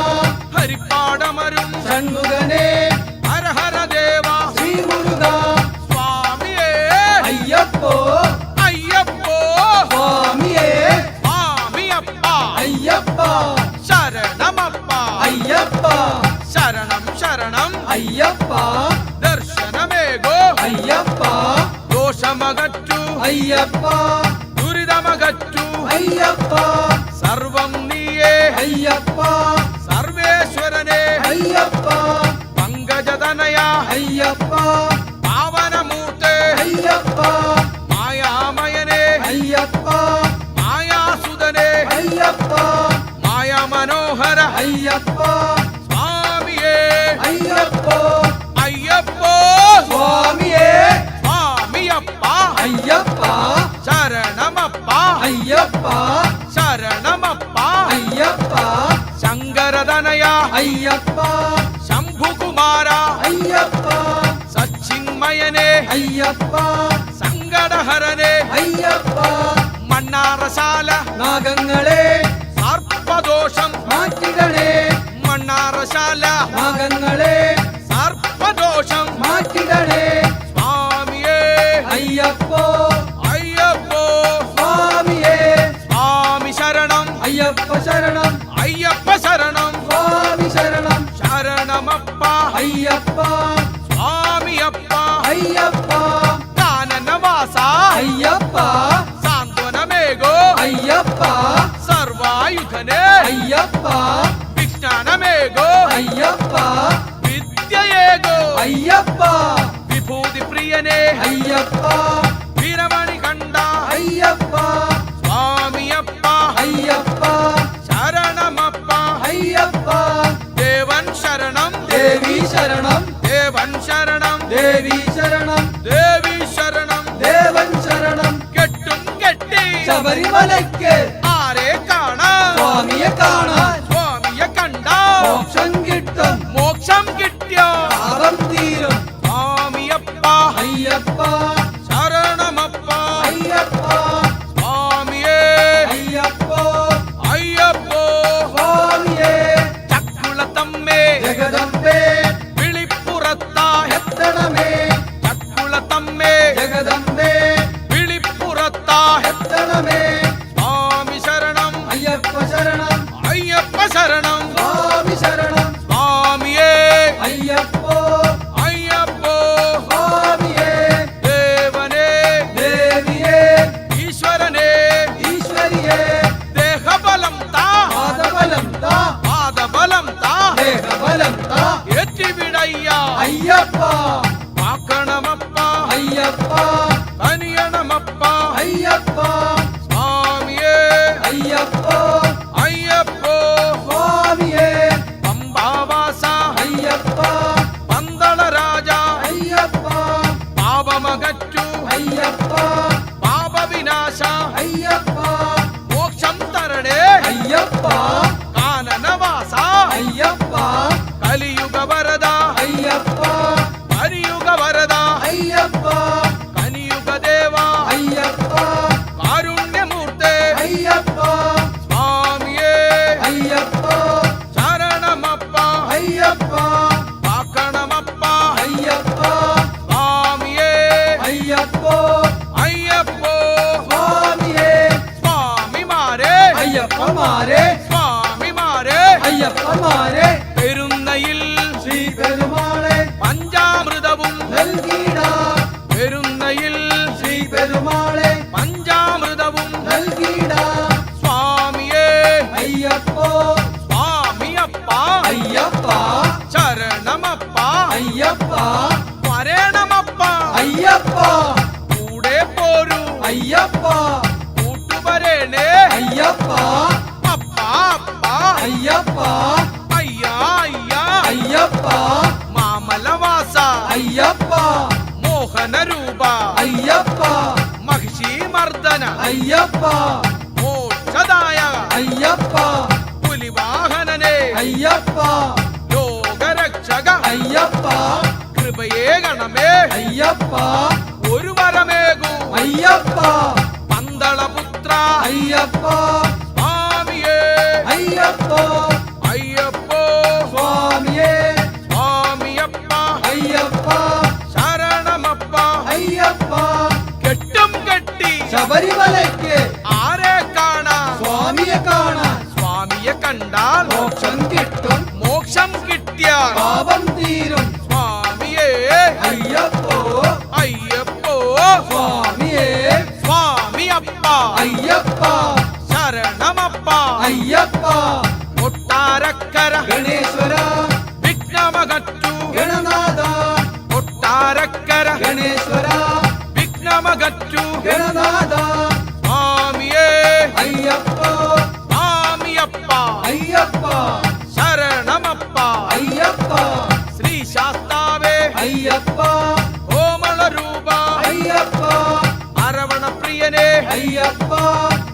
ഹരിപ്പാടമരും ഷൺമുഖനെ ഹരഹര ദേവ ശ്രീമുരുക സ്വാമിയേ അയ്യപ്പോ അയ്യപ്പോ സ്വാമിയേ സ്വാമിയപ്പ അയ്യപ്പ ശരണമപ്പ അയ്യപ്പ ശരണം ശരണം അയ്യപ്പ ദർശനമേകോ അയ്യപ്പ ദോഷമകറ്റു അയ്യപ്പ ദുരിതമകറ്റു അയ്യപ്പ സർവം നീയേ അയ്യപ്പ സർവേശ്വരനെ അയ്യപ്പ പങ്കജതനയ അയ്യപ്പ പാവനമൂർത്തേ അയ്യപ്പ മായാമയനെ അയ്യപ്പ മായാസുതനെ അയ്യപ്പ മായാമനോഹര അയ്യപ്പ സ്വാമിയേ അയ്യപ്പോ അയ്യപ്പോ സ്വാമിയേ സ്വാമിയപ്പ അയ്യപ്പ ശരണമപ്പ അയ്യപ്പ ശരണമപ്പ അയ്യപ്പ ശങ്കരതനയ അയ്യപ്പ ശംഭുകുമാര അയ്യപ്പ സച്ചിന്മയനെ അയ്യപ്പ സങ്കടഹരനെ അയ്യപ്പ മണ്ണാറശാല നാഗങ്ങളെ സർപ്പദോഷം മാറ്റിടണേ മണ്ണാറശാല നാഗങ്ങളെ സർപ്പദോഷം മാറ്റിടണേ ശരണമപ്പ അയ്യപ്പ സ്വാമിയപ്പ അയ്യപ്പ കാനനവാസ അയ്യപ്പ സാന്ത്വനമേകോ അയ്യപ്പ സർവായുധനെ അയ്യപ്പ വിജ്ഞാനമേകോ അയ്യപ്പ വിദ്യയേകോ അയ്യപ്പ വിഭൂതി പ്രിയനെ അയ്യപ്പ വീരമണി കണ്ട അയ്യപ്പ സ്വാമിയപ്പ അയ്യപ്പ ശരണമപ്പ അയ്യപ്പ ദേവൻ ശരണം ദേവി ശരണം ദേവൻ ശരണം ദേവി ശരണം ദേവി ശരണം ദേവൻ ശരണം കെട്ടും കെട്ടി ശബരിമലയ്ക്ക് ആരെ കാണാൻ സ്വാമിയെ കാണാൻ സ്വാമിയെ കണ്ട മോക്ഷം കിട്ടും മോക്ഷം കിട്ടിയോ പാപം തീരും സ്വാമിയപ്പ അയ്യപ്പ ശരണമപ്പ അയ്യപ്പ സ്വാമിയേ അയ്യപ്പ അയ്യപ്പോ സ്വാമിയേ ചക്കുളത്തമ്മേ ജഗദമ്പേ വിളിപ്പുറത്തായ എത്തണമേ ചക്കുളത്തമ്മേ ജഗദമ്പേ വിളിപ്പുറത്തായ എത്തണമേ സ്വാമി ശരണം അയ്യപ്പ ശരണം അയ്യപ്പ ശരണം സ്വാമി ശരണം സ്വാമിയേ അയ്യപ്പോ അയ്യപ്പോ സ്വാമിയേ ദേവനേ ദേവിയേ ഈശ്വരനേ ഈശ്വരിയേ ദേഹബലം താ പാദബലം താ പാദബലം താ ദേഹബലം താ ഏറ്റിവിടയ്യ അയ്യപ്പ കാക്കണമപ്പ അയ്യപ്പ കനിയണമപ്പ അയ്യപ്പ സ്വാമിയേ അയ്യപ്പോ അയ്യപ്പോ സ്വാമിയേ പമ്പാവാസ അയ്യപ്പ പന്തളരാജ അയ്യപ്പ പാപമകറ്റു അയ്യപ്പ പാപവിനാശ അയ്യപ്പ മോക്ഷം തരണേ അയ്യപ്പ കാനനവാസ അയ്യപ്പ കലിയുഗ വരദ അയ്യപ്പ കലിയുഗ വരദ അയ്യപ്പ കനിയുഗ ദേവ അയ്യപ്പ കാരുണ്യമൂർത്തേ അയ്യപ്പ സ്വാമിയേ അയ്യപ്പ ശരണമപ്പ അയ്യപ്പ കാക്കണമപ്പ അയ്യപ്പ സ്വാമിയേ അയ്യപ്പോ അയ്യപ്പോ സ്വാമിയേ സ്വാമിമാരെ അയ്യപ്പമാരെ സ്വാമിമാരെ അയ്യപ്പമാരെ പെരുന്നയിൽ ശ്രീ പെരുമാളെ പഞ്ചാമൃതവും നൽകിട പെരുന്നയിൽ ശ്രീ പെരുമാളെ പഞ്ചാമൃതവും നൽകിട സ്വാമിയേ അയ്യപ്പോ സ്വാമിയപ്പ അയ്യപ്പ ശരണമപ്പ അയ്യപ്പ വരണമപ്പ അയ്യപ്പ കൂടെ പോരൂ അയ്യപ്പ കൂട്ടുവരേണേ അയ്യപ്പ അപ്പ അപ്പ അയ്യപ്പ അയ്യാ അയ്യാ അയ്യപ്പ മാമലവാസ അയ്യപ്പ മോഹനരൂപ അയ്യപ്പ മഹിഷി മർദ്ദന അയ്യപ്പ മോക്ഷദായ അയ്യപ്പ പുലിവാഹനനെ അയ്യപ്പ ലോകരക്ഷക അയ്യപ്പ കൃപയേ ഗണമേ അയ്യപ്പ ഒരു വരമേകൂ അയ്യപ്പ പന്തളപുത്ര അയ്യപ്പ സ്വാമിയേ അയ്യപ്പ അയ്യപ്പോ സ്വാമിയേ സ്വാമിയപ്പ അയ്യപ്പ ശരണമപ്പ അയ്യപ്പ കെട്ടും കെട്ടി ശബരിമലയ്ക്ക് ആരെ കാണാൻ സ്വാമിയെ കാണാൻ സ്വാമിയെ കണ്ടാൽ മോക്ഷം കിട്ടും മോക്ഷം കിട്ടിയാൽ പാപം തീരും സ്വാമിയേ അയ്യപ്പോ അയ്യപ്പോ സ്വാമിയേ സ്വാമിയപ്പ അയ്യപ്പ ശരണമപ്പ അയ്യപ്പ കൊട്ടാരക്കര ഗണേശ്വര വിഘ്നമകറ്റു ഗണനാഥ കൊട്ടാരക്കര ഗണേശ്വര വിഘ്നമകറ്റു ഗണനാഥ സ്വാമിയേ അയ്യപ്പ സ്വാമിയപ്പ അയ്യപ്പ ശരണമപ്പ അയ്യപ്പ ശ്രീ ശാസ്താവേ അയ്യപ്പ കോമളരൂപ അയ്യപ്പ അരവണപ്രിയനെ അയ്യപ്പ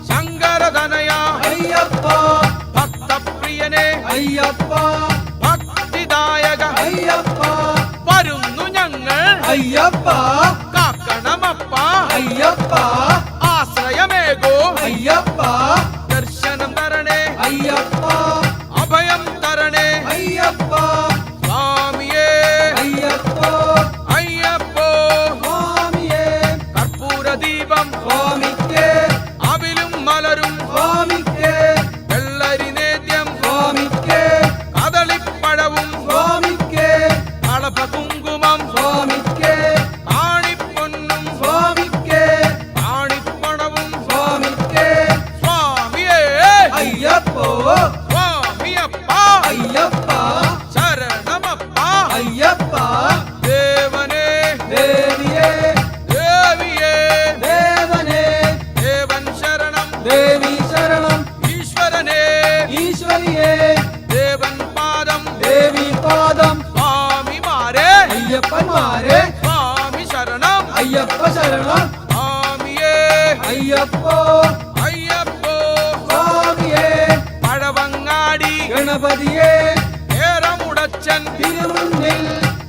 ശങ്കരധനയ അയ്യപ്പ ഭക്തപ്രിയനെ അയ്യപ്പ ഭക്തിദായക അയ്യപ്പ വരുന്നു ഞങ്ങൾ അയ്യപ്പ കാക്കണമപ്പ അയ്യപ്പ ആശ്രയമേകോ അയ്യപ്പ ദർശനം തരണേ അയ്യപ്പ അഭയം തരണേ അയ്യപ്പ സ്വാമിയേ അയ്യപ്പ അയ്യപ്പോ സ്വാമിയേ കർപ്പൂരദീപം സ്വാമിക്ക് അവിലും മലരും സ്വാമിക്ക് വെള്ളരി നേദ്യം സ്വാമിക്ക് കദളിപ്പഴവും സ്വാമി അയ്യപ്പന്മാരെ സ്വാമി ശരണം അയ്യപ്പ ശരണം സ്വാമിയേ അയ്യപ്പോ അയ്യപ്പോ സ്വാമിയേ പഴവങ്ങാടി ഗണപതിയെ ഏറമുടച്ചൻ തിരുമുന്നിൽ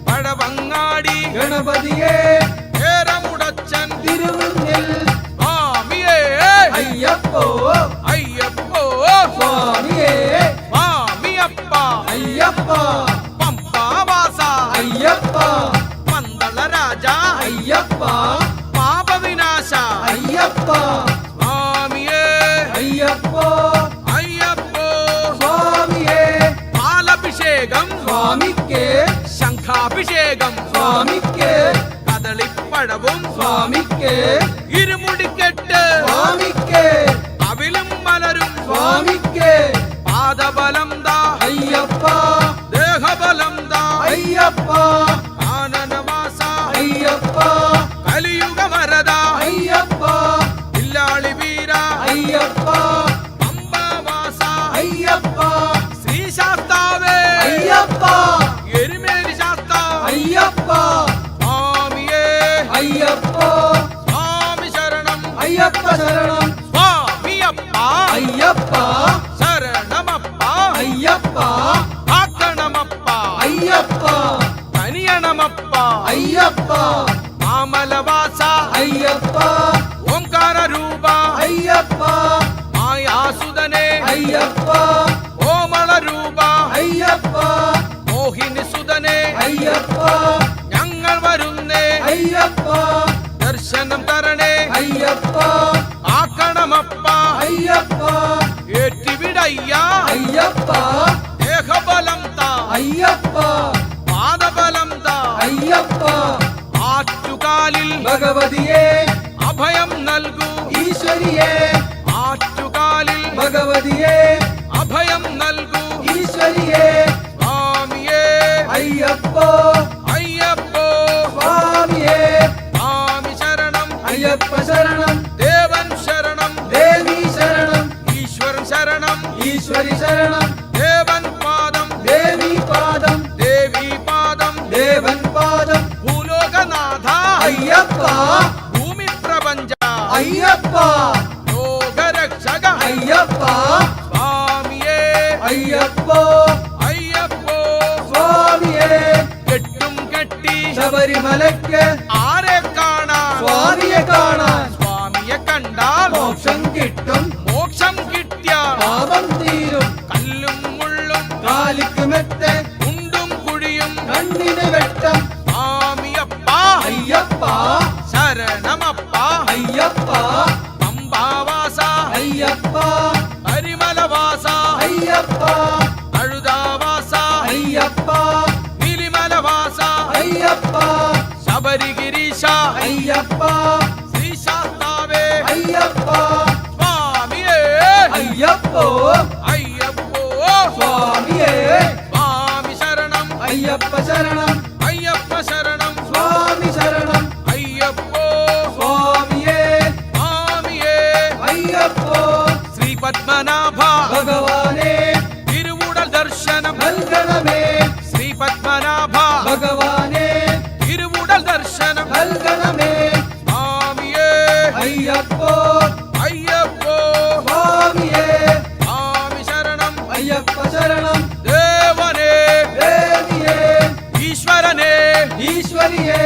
പഴവങ്ങാടി ഗണപതിയെ ഏറമുടച്ചൻ തിരുമുന്നിൽ സ്വാമിയേ അയ്യപ്പോ അയ്യപ്പോ സ്വാമിയേ സ്വാമിയപ്പ അയ്യപ്പ പമ്പാവാസ അയ്യപ്പ പന്തള രാജ അയ്യപ്പ പാപവിനാശ അയ്യപ്പ സ്വാമിയേ അയ്യപ്പോ അയ്യപ്പോ സ്വാമിയേ പാലഭിഷേകം സ്വാമിക്ക് ശംഖാഭിഷേകം സ്വാമിക്ക് കദളിപ്പഴവും സ്വാമിക്ക് ഇരുമുടിക്കെട്ട് സ്വാമിക്ക് അവിലും മലരും സ്വാമിക്ക് പാദബലം ദാ അയ്യപ്പ ദേഹബലം ദാ അയ്യപ്പ ആനനവാസ അയ്യപ്പ കലിയുഗമരദ അയ്യപ്പ ഇല്ലാളി വീര അയ്യപ്പ പമ്പാവാസ അയ്യപ്പ ശ്രീശാസ്താവേ അയ്യപ്പ എരുമേലി ശാസ്താ അയ്യപ്പ സ്വാമിയേ അയ്യപ്പോ സ്വാമി ശരണം അയ്യപ്പ ശരണം സ്വാമിയപ്പ അയ്യപ്പ ശരണമപ്പ അയ്യപ്പ ആക്കണമപ്പ അയ്യപ്പ കനിയണമപ്പ അയ്യപ്പ മാമലവാസ അയ്യപ്പ ഓംകാര രൂപ അയ്യപ്പ മായാസുതനെ അയ്യപ്പ ഓമള രൂപ അയ്യപ്പ മോഹിനി സുതനെ അയ്യപ്പ ഞങ്ങൾ വരുന്നേ അയ്യപ്പ ദർശനം തരണേ അയ്യപ്പ ആക്കണമപ്പ അയ്യപ്പ ഏറ്റിവിടയ്യ അയ്യപ്പ ദേഹബലം താ അയ്യപ്പ പാദബലം താ അയ്യപ്പ ആറ്റുകാലിൽ ഭഗവതിയെ അഭയം നൽകൂ ഈശ്വരിയെ ആറ്റുകാലിൽ ഭഗവതിയെ അഭയം നൽകൂ ഈശ്വരിയെ സ്വാമിയേ അയ്യപ്പോ അയ്യപ്പോ സ്വാമിയെ സ്വാമി ശരണം അയ്യപ്പ ശരണം ദേവൻ ശരണം ദേവി ശരണം ഈശ്വരൻ ശരണം ഈശ്വരി ശരണം ദേവൻ പാദം ദേവി പാദം ദേവി പാദം ദേവൻ പാദം ഭൂലോകനാഥ അയ്യപ്പ ഭൂമി പ്രപഞ്ച അയ്യപ്പ ലോകരക്ഷക അയ്യപ്പ സ്വാമിയേ അയ്യപ്പോ അയ്യപ്പോ സ്വാമിയെ കെട്ടും കെട്ടി ശബരിമലയ്ക്ക് ആരെ കാണാൻ സ്വാമിയെ കാണാൻ സ്വാമിയെ കണ്ടാൽ മോക്ഷം കിട്ടും മോക്ഷം കിട്ടിയാൽ പാപം തീരും കല്ലും മുള്ളും കാലിക്ക് മെത്തെ കുണ്ടും കുഴിയും കണ്ണിന് വെട്ടം സ്വാമിയപ്പ അയ്യപ്പ ശരണമപ്പ അയ്യപ്പ പമ്പാവാസ അയ്യപ്പ പരിമലവാസ അയ്യപ്പ അഴുതാവാസ അയ്യപ്പ നിലിമലവാസ അയ്യപ്പ ശബരിഗിരീശ അയ്യപ്പ ശ്രീശാസ്താവേ അയ്യപ്പ സ്വാമിയേ അയ്യപ്പോ അയ്യപ്പോ സ്വാമിയെ സ്വാമി ശരണം അയ്യപ്പ ശരണം അയ്യപ്പ ശരണം സ്വാമി ശരണം അയ്യപ്പോ സ്വാമിയെ സ്വാമിയേ അയ്യപ്പോ ശ്രീ പത്മനാഭ ഭഗവാനെ തിരുവുടൽ ദർശനം നൽകണമേ ശ്രീ പത്മനാഭ ഭഗവാനെ തിരുവുടൽ ദർശനം നൽകണമേ സ്വാമിയേ അയ്യപ്പോ അയ്യപ്പോ സ്വാമിയെ സ്വാമി ശരണം അയ്യപ്പ ശരണം ദേവനേ ദേവിയെ ഈശ്വരനേ ഈശ്വരിയെ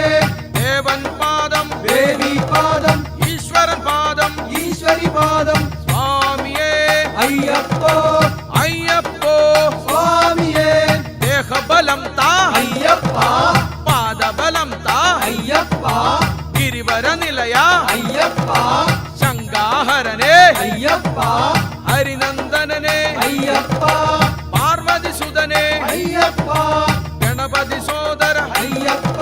ദേവൻ പാദം ദേവി പാദം ഈശ്വരൻ പാദം ഈശ്വരി പാദം സ്വാമിയേ അയ്യപ്പോ അയ്യപ്പോ സ്വാമിയെ ദേഹബലം താ അയ്യപ്പ പാദബലം താ അയ്യപ്പ ഗിരിവര നിലയ അയ്യപ്പ ശങ്കാഹരനേ അയ്യപ്പ ഹരിനന്ദനനെ അയ്യപ്പ പാർവതി സുതനെ അയ്യപ്പ ഗണപതി സോദര അയ്യപ്പ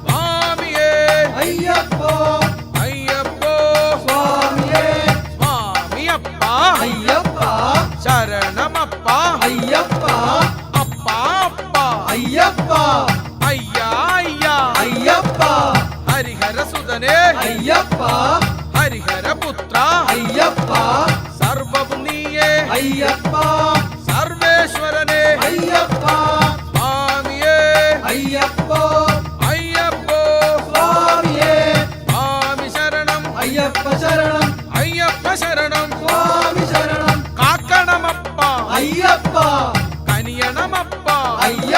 സ്വാമിയേ അയ്യപ്പോ അയ്യപ്പോ സ്വാമിയെ സ്വാമിയപ്പ അയ്യപ്പ ശരണമപ്പ അയ്യപ്പ അപ്പ അപ്പ അയ്യപ്പ അയ്യാ അയ്യാ അയ്യപ്പ ഹരിഹര സുതനെ അയ്യപ്പ ഹരിഹരപുത്ര അയ്യപ്പ സർവവും നീയേ അയ്യപ്പ സർവേശ്വരനെ അയ്യപ്പ സ്വാമിയേ അയ്യപ്പോ അയ്യ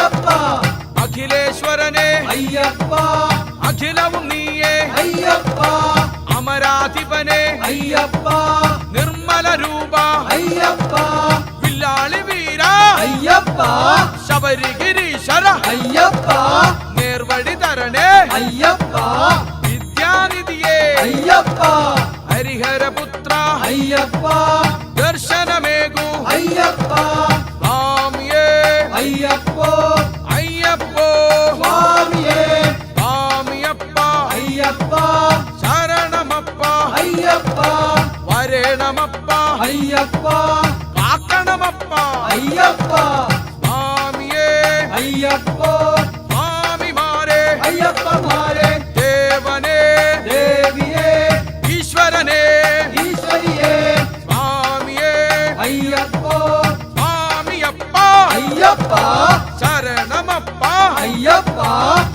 അയ്യപ്പ അഖിലേശ്വരനെ അയ്യപ്പ അഖിലവും നീയേ അയ്യപ്പ അമരാധിപനെ അയ്യപ്പ നിർമ്മല രൂപ അയ്യപ്പ വില്ലാളി വീര അയ്യപ്പ ശബരിഗിരീശ്വര അയ്യപ്പ നേർവഴി തരണേ അയ്യപ്പ വിദ്യാനിധിയേ അയ്യപ്പ ഹരിഹരപുത്ര അയ്യപ്പ ദർശനമേകു അയ്യപ്പ സ്വാമിയേ അയ്യപ്പോ അയ്യപ്പോ സ്വാമിയേ സ്വാമിയപ്പ അയ്യപ്പ ശരണമപ്പ അയ്യപ്പ വരേണമപ്പ അയ്യപ്പ കാക്കണമപ്പ അയ്യപ്പ സ്വാമിയേ അയ്യപ്പോ സ്വാമിമാരെ അയ്യപ്പമാരെ ദേവനേ ദേവിയേ ഈശ്വരനേ ഈശ്വരിയേ സ്വാമിയേ അയ്യപ്പോ സ്വാമിയപ്പ അയ്യപ്പ ശരണമപ്പ അയ്യപ്പ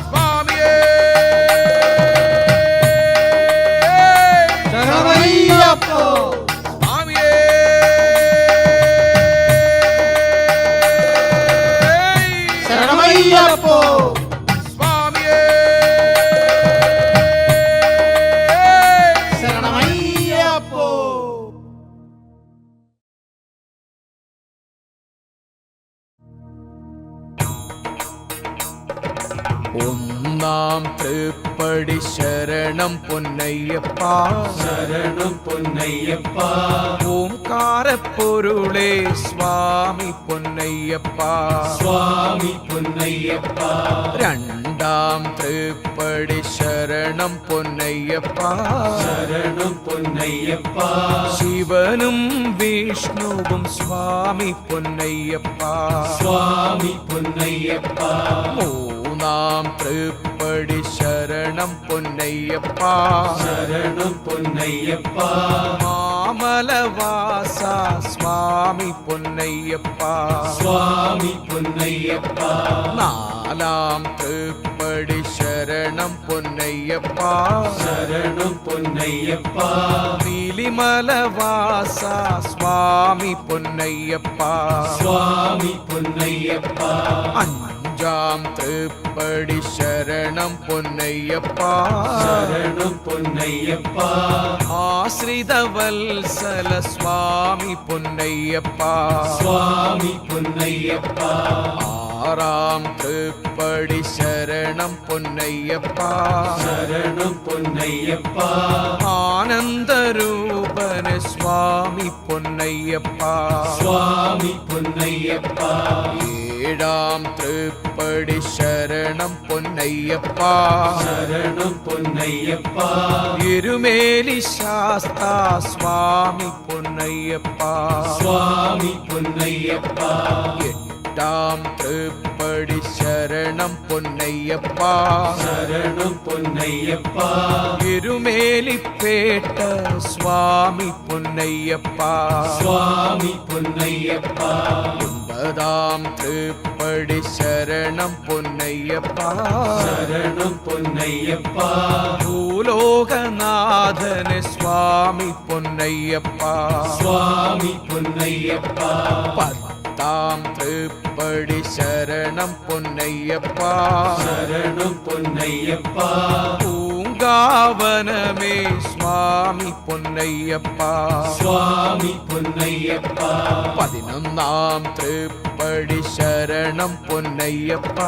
സ്വാമിയേ ശരണമയ്യപ്പോ സ്വാമിയേ ശരണമയ്യപ്പോ സ്വാമിയേ ശരണമയ്യപ്പോ ഒന്നാം തൃപ്പടി ശരണം പൊന്നയ്യപ്പ ശരണം പൊന്നയ്യപ്പ ഓംകാരപ്പൊരുളേ സ്വാമി പൊന്നയ്യപ്പ സ്വാമി പൊന്നയ്യപ്പ രണ്ടാം തൃപ്പടി ശരണം പൊന്നയ്യപ്പ ശരണം പൊന്നയ്യപ്പ ശിവനും വിഷ്ണുവും സ്വാമി പൊന്നയ്യപ്പ സ്വാമി പൊന്നയ്യപ്പ മൂന്നാം തൃപ്പടി ശരണം പൊന്നയ്യപ്പ ശരണം പൊന്നയ്യപ്പ മാമലവാസ സ്വാമി പൊന്നയ്യപ്പ സ്വാമി പൊന്നയ്യപ്പ നാലാം തൃപ്പടി ശരണം പൊന്നയ്യപ്പ ശരണം പൊന്നയ്യപ്പ നീലിമലവാസ സ്വാമി പൊന്നയ്യപ്പ സ്വാമി പൊന്നയ്യപ്പ അഞ്ചാം തൃപ്പടി ശരണം പൊന്നയ്യപ്പ ശരണം പൊന്നയ്യപ്പ ആശ്രിതവത്സല സ്വാമി പൊന്നയ്യപ്പ സ്വാമി പൊന്നയ്യപ്പ ആറാം തൃപ്പടി ശരണം പൊന്നയ്യപ്പ ശരണം പൊന്നയ്യപ്പ ആനന്ദരൂപന സ്വാമി പൊന്നയ്യപ്പ സ്വാമി പൊന്നയ്യപ്പ ഏഴാം തൃപ്പടി ശരണം പൊന്നയ്യപ്പ ശരണം പൊന്നയ്യപ്പ എരുമേലി ശാസ്ത സ്വാമി പൊന്നയ്യപ്പ സ്വാമി പൊന്നയ്യപ്പ എട്ടാം തൃപ്പടി ശരണം പൊന്നയ്യപ്പ ശരണം പൊന്നയ്യപ്പ എരുമേലിപ്പേട്ട സ്വാമി പൊന്നയ്യപ്പ സ്വാമി പൊന്നയ്യപ്പ ഒമ്പതാം തൃപ്പടി ശരണം പൊന്നയ്യപ്പ ശരണം പൊന്നയ്യപ്പ ഭൂലോകനാഥന് സ്വാമി പൊന്നയ്യപ്പ സ്വാമി പൊന്നയ്യപ്പ പത്താം തൃപ്പടി ശരണം പൊന്നയ്യപ്പ ശരണം പൊന്നയ്യപ്പ പൂങ്കാവനമേ സ്വാമി പൊന്നയ്യപ്പ സ്വാമി പൊന്നയ്യപ്പ പതിനൊന്നാം തൃപ്പടി ശരണം പൊന്നയ്യപ്പ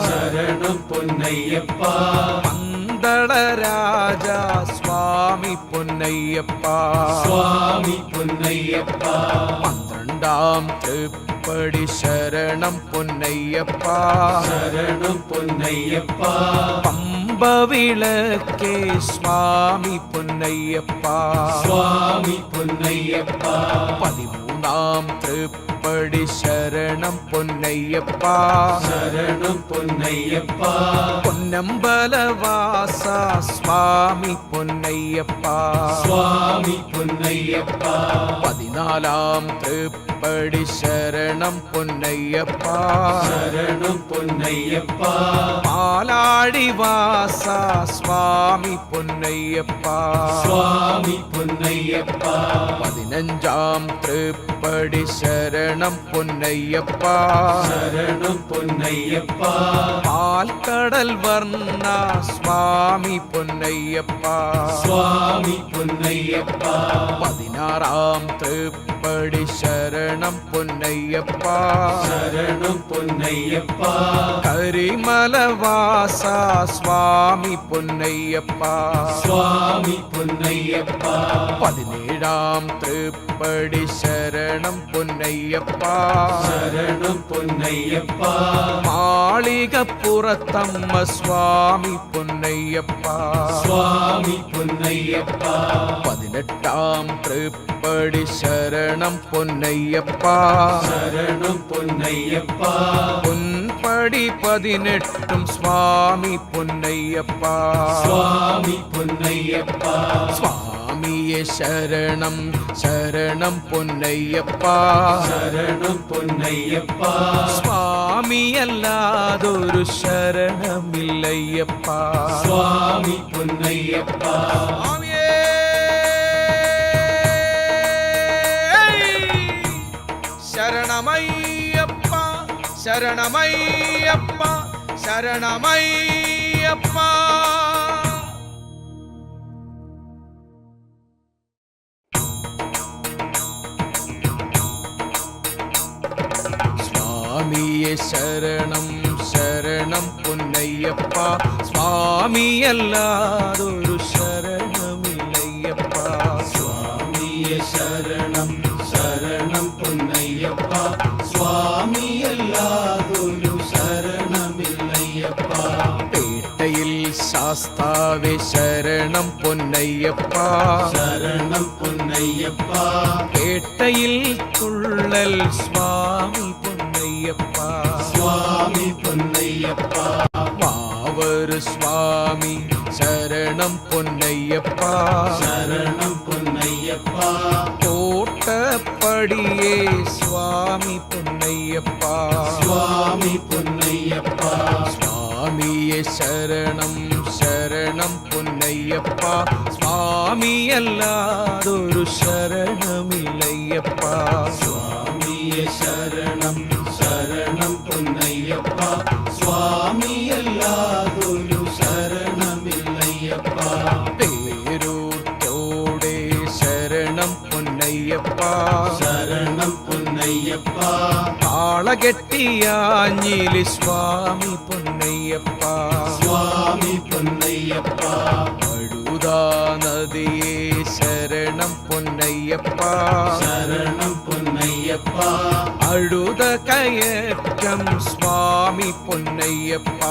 ശരണം പൊന്നയ്യപ്പ പന്തളരാജ സ്വാമി പൊന്നയ്യപ്പ സ്വാമി പൊന്നയ്യപ്പ പന്ത്രണ്ടാം തൃപ്പടി ശരണം പൊന്നയ്യപ്പ ശരണം പൊന്നയ്യപ്പ പമ്പവിളക്കേ സ്വാമി പൊന്നയ്യപ്പ സ്വാമി പൊന്നയ്യപ്പ പതിമൂന്നാം തൃപ്പടി ശരണം പൊന്നയ്യപ്പ ശരണം പൊന്നയ്യപ്പ പൊന്നമ്പലവാസ സ്വാമി പൊന്നയ്യപ്പ സ്വാമി പൊന്നയ്യപ്പ പതിനാലാം തൃപ്പടി ശരണം പൊന്നയ്യപ്പ ശരണം പൊന്നയ്യപ്പ പാലാഴിവാസ സ്വാമി പൊന്നയ്യപ്പ സ്വാമി പൊന്നയ്യപ്പ 15 തൃപ്പടി ശരണം പൊന്നയ്യപ്പ ശരണം പൊന്നയ്യപ്പ പാൽക്കടൽ വർണ്ണ സ്വാമി പൊന്നയ്യപ്പ സ്വാമി പൊന്നയ്യപ്പ 16 തൃപ്പടി ശരണം പൊന്നയ്യപ്പ ശരണം പൊന്നയ്യപ്പ കരിമലവാസ സ്വാമി പൊന്നയ്യപ്പ സ്വാമി പൊന്നയ്യപ്പ 17 തൃപ്പടി ശരണം പൊന്നയ്യപ്പ ശരണം പൊന്നയ്യപ്പ മാളികപ്പുറത്തമ്മ സ്വാമി പൊന്നയ്യപ്പ സ്വാമി പൊന്നയ്യപ്പ 18 തൃപ്പടി ശരണം പൊന്നയ്യപ്പ ശരണം പൊന്നയ്യപ്പ പൊൻപടി 18 സ്വാമി പൊന്നയ്യപ്പ സ്വാമി പൊന്നയ്യപ്പ സ്വാമിയെ ശരണം ശരണം പൊന്നയ്യപ്പ ശരണം പൊന്നയ്യപ്പ സ്വാമിയല്ലാതൊരു ശരണമില്ലയ്യപ്പ സ്വാമി പൊന്നയ്യപ്പ സ്വാമിയേ ശരണമയ്യപ്പ ശരണമയ്യപ്പ ശരണമയ്യപ്പ സ്വാമിയെ ശരണം ശരണം പൊന്നയ്യപ്പ സ്വാമിയല്ലാതൊരു ശരണമില്ലയ്യപ്പ സ്വാമിയെ ശരണം ശരണം പൊന്നയ്യപ്പ സ്വാമിയല്ലാതൊരു ശരണമില്ലയ്യപ്പ പേട്ടയിൽ ശാസ്താവേ ശരണം പൊന്നയ്യപ്പ ശരണം പൊന്നയ്യപ്പ പേട്ടയിൽ തുള്ളൽ സ്വാമി പൊന്നയ്യപ്പ സ്വാമി പൊന്നയ്യപ്പ വാവരു സ്വാമി ശരണം പൊന്നയ്യപ്പ ശരണം പൊന്നയ്യപ്പ കോട്ടപ്പടിയേ സ്വാമി പൊന്നയ്യപ്പ സ്വാമി പൊന്നയ്യപ്പ സ്വാമിയെ ശരണം ശരണം പൊന്നയ്യപ്പ സ്വാമിയല്ലാതൊരു ശരണമില്ലയ്യപ്പ സ്വാമിയെ ശരണം ശരണം പൊന്നയ്യപ്പ സ്വാമിയല്ലാതൊരു ശരണമില്ലയ്യപ്പ പേരൂട്ടോടെ ശരണം പൊന്നയ്യപ്പ ശരണം പൊന്നയ്യപ്പ കാളകെട്ടിയാഞ്ഞിലി സ്വാമി പൊന്നയ്യപ്പ സ്വാമി പൊന്നയ്യപ്പ അഴുതാ നദിയേ ശരണം പൊന്നയ്യപ്പ ശരണം പൊന്നയ്യപ്പ അഴുത കയറ്റം സ്വാമി പൊന്നയ്യപ്പ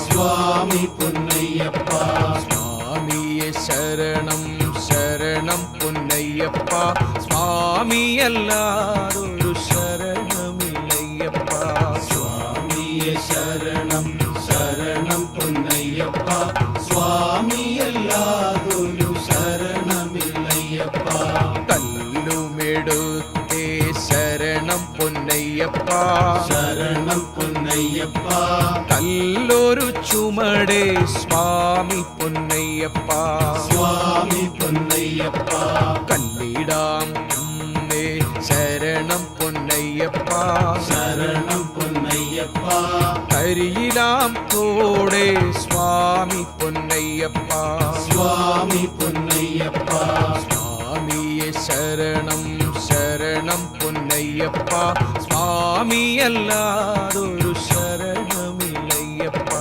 സ്വാമി പൊന്നയ്യപ്പ സ്വാമിയെ ശരണം ശരണം പൊന്നയ്യപ്പ സ്വാമിയല്ലാതൊരു ശരണമില്ലയ്യപ്പ സ്വാമിയെ ശരണം ശരണം പൊന്നയ്യപ്പ സ്വാമിയല്ലാതൊരു ശരണമില്ലയ്യപ്പ കല്ലുമെടുത്തേ ശരണം പൊന്നയ്യപ്പ ശരണം പൊന്നയ്യപ്പ കല്ലൊരു ചുമടേ സ്വാമി പൊന്നയ്യപ്പ സ്വാമി പൊന്നയ്യപ്പ കല്ലിടാം കുന്നേ ശരണം പൊന്നയ്യപ്പ ശരണം പൊന്നയ്യപ്പ കരിയിലാം തോടെ സ്വാമി പൊന്നയ്യപ്പ സ്വാമി പൊന്നയ്യപ്പ സ്വാമിയെ ശരണം ശരണം പൊന്നയ്യപ്പ സ്വാമിയല്ലാതൊരു ശരണമില്ലയ്യപ്പ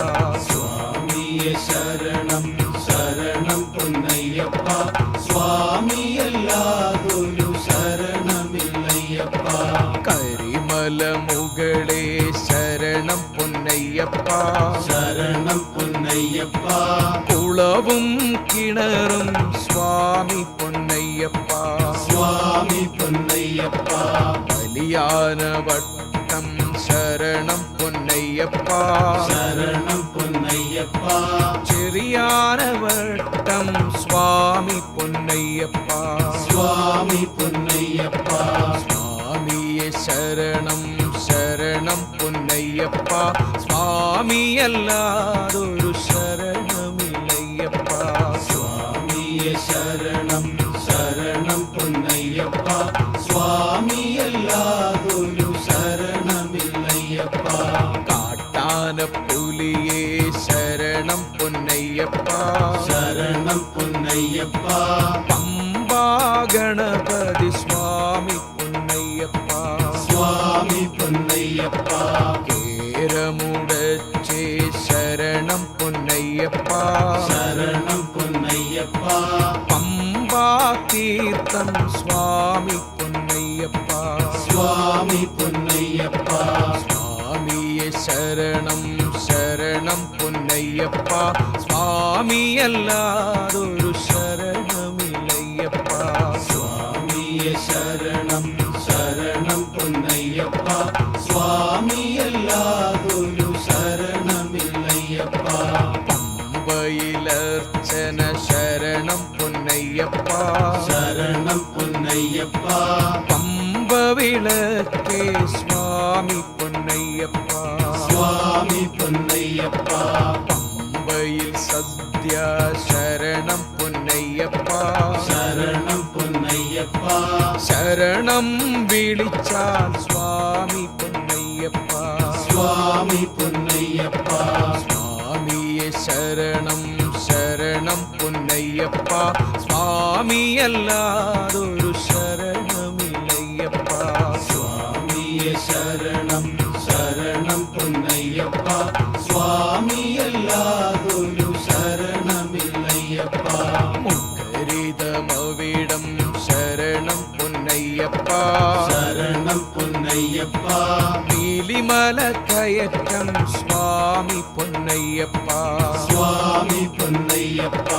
സ്വാമിയെ ശരണം ശരണം പൊന്നയ്യപ്പ സ്വാമിയല്ലാതൊരു ശരണമില്ലയ്യപ്പ കരിമല മുകളേ ശരണം പൊന്നയ്യപ്പ ശരണം പൊന്നയ്യപ്പ കുളവും കിണറും സ്വാമി പൊന്നയ്യപ്പ സ്വാമി പൊന്നയ്യപ്പ വലിയാന വട്ടം ശരണം പൊന്നയ്യപ്പ ശരണം പൊന്നയ്യപ്പ ചെറിയാന വട്ടം സ്വാമി പൊന്നയ്യപ്പ സ്വാമി പൊന്നയ്യപ്പ സ്വാമിയെ ശരണം ശരണം പൊന്നയ്യപ്പ സ്വാമിയല്ലാതൊരു ശരണമില്ലയ്യപ്പ. സ്വാമിയെ ശരണം ശരണം പൊന്നയ്യപ്പ സ്വാമിയല്ലാതൊരു ശരണമില്ലയ്യപ്പ. കാട്ടാനപ്പുലിയെ ശരണം പൊന്നയ്യപ്പ ശരണം പൊന്നയ്യപ്പ. പമ്പാ ഗണപതി സ്വാമി പൊന്നയ്യപ്പ സ്വാമി പൊന്നയ്യപ്പ. കേരമുടച്ചേ ശരണം പൊന്നയ്യപ്പ ശരണം പൊന്നയ്യപ്പ. പമ്പാ തീർത്ഥം സ്വാമി പൊന്നയ്യപ്പ സ്വാമി പൊന്നയ്യപ്പ. സ്വാമിയെ ശരണം ശരണം പൊന്നയ്യപ്പ സ്വാമിയല്ലാതൊരു ശരണമില്ലയ്യപ്പ. സ്വാമിയെ ശരണം ശരണം പൊന്നയ്യപ്പ സ്വാമിയല്ലാതൊരു ശരണമില്ലയ്യപ്പ. പമ്പയിലർച്ചന ശരണം പൊന്നയ്യപ്പ ശരണം പൊന്നയ്യപ്പ. പമ്പ വിളക്കേ സ്വാമി പൊന്നയ്യപ്പ സ്വാമി പൊന്നയ്യപ്പ. പമ്പയിൽ സദ്യ ശരണം പൊന്നയ്യപ്പ ശരണം പൊന്നയ്യപ്പ. ശരണം വിളിച്ചാൽ സ്വാമി പൊന്നയ്യപ്പ സ്വാമി പൊന്നയ്യപ്പ. സ്വാമിയെ ശരണം ശരണം പൊന്നയ്യപ്പ സ്വാമിയല്ലാതൊരു ശരണമില്ലയ്യപ്പ. സ്വാമിയെ ശരണം ശരണം പൊന്നയ്യപ്പ സ്വാമിയല്ലാതൊരു ശരണമില്ലയ്യപ്പ. മുഖരിതമവിടം ശരണം പൊന്നയ്യപ്പ ശരണം പൊന്നയ്യപ്പ. നീലിമല കയറ്റം സ്വാമി പൊന്നയ്യപ്പ സ്വാമി പൊന്നയ്യപ്പ.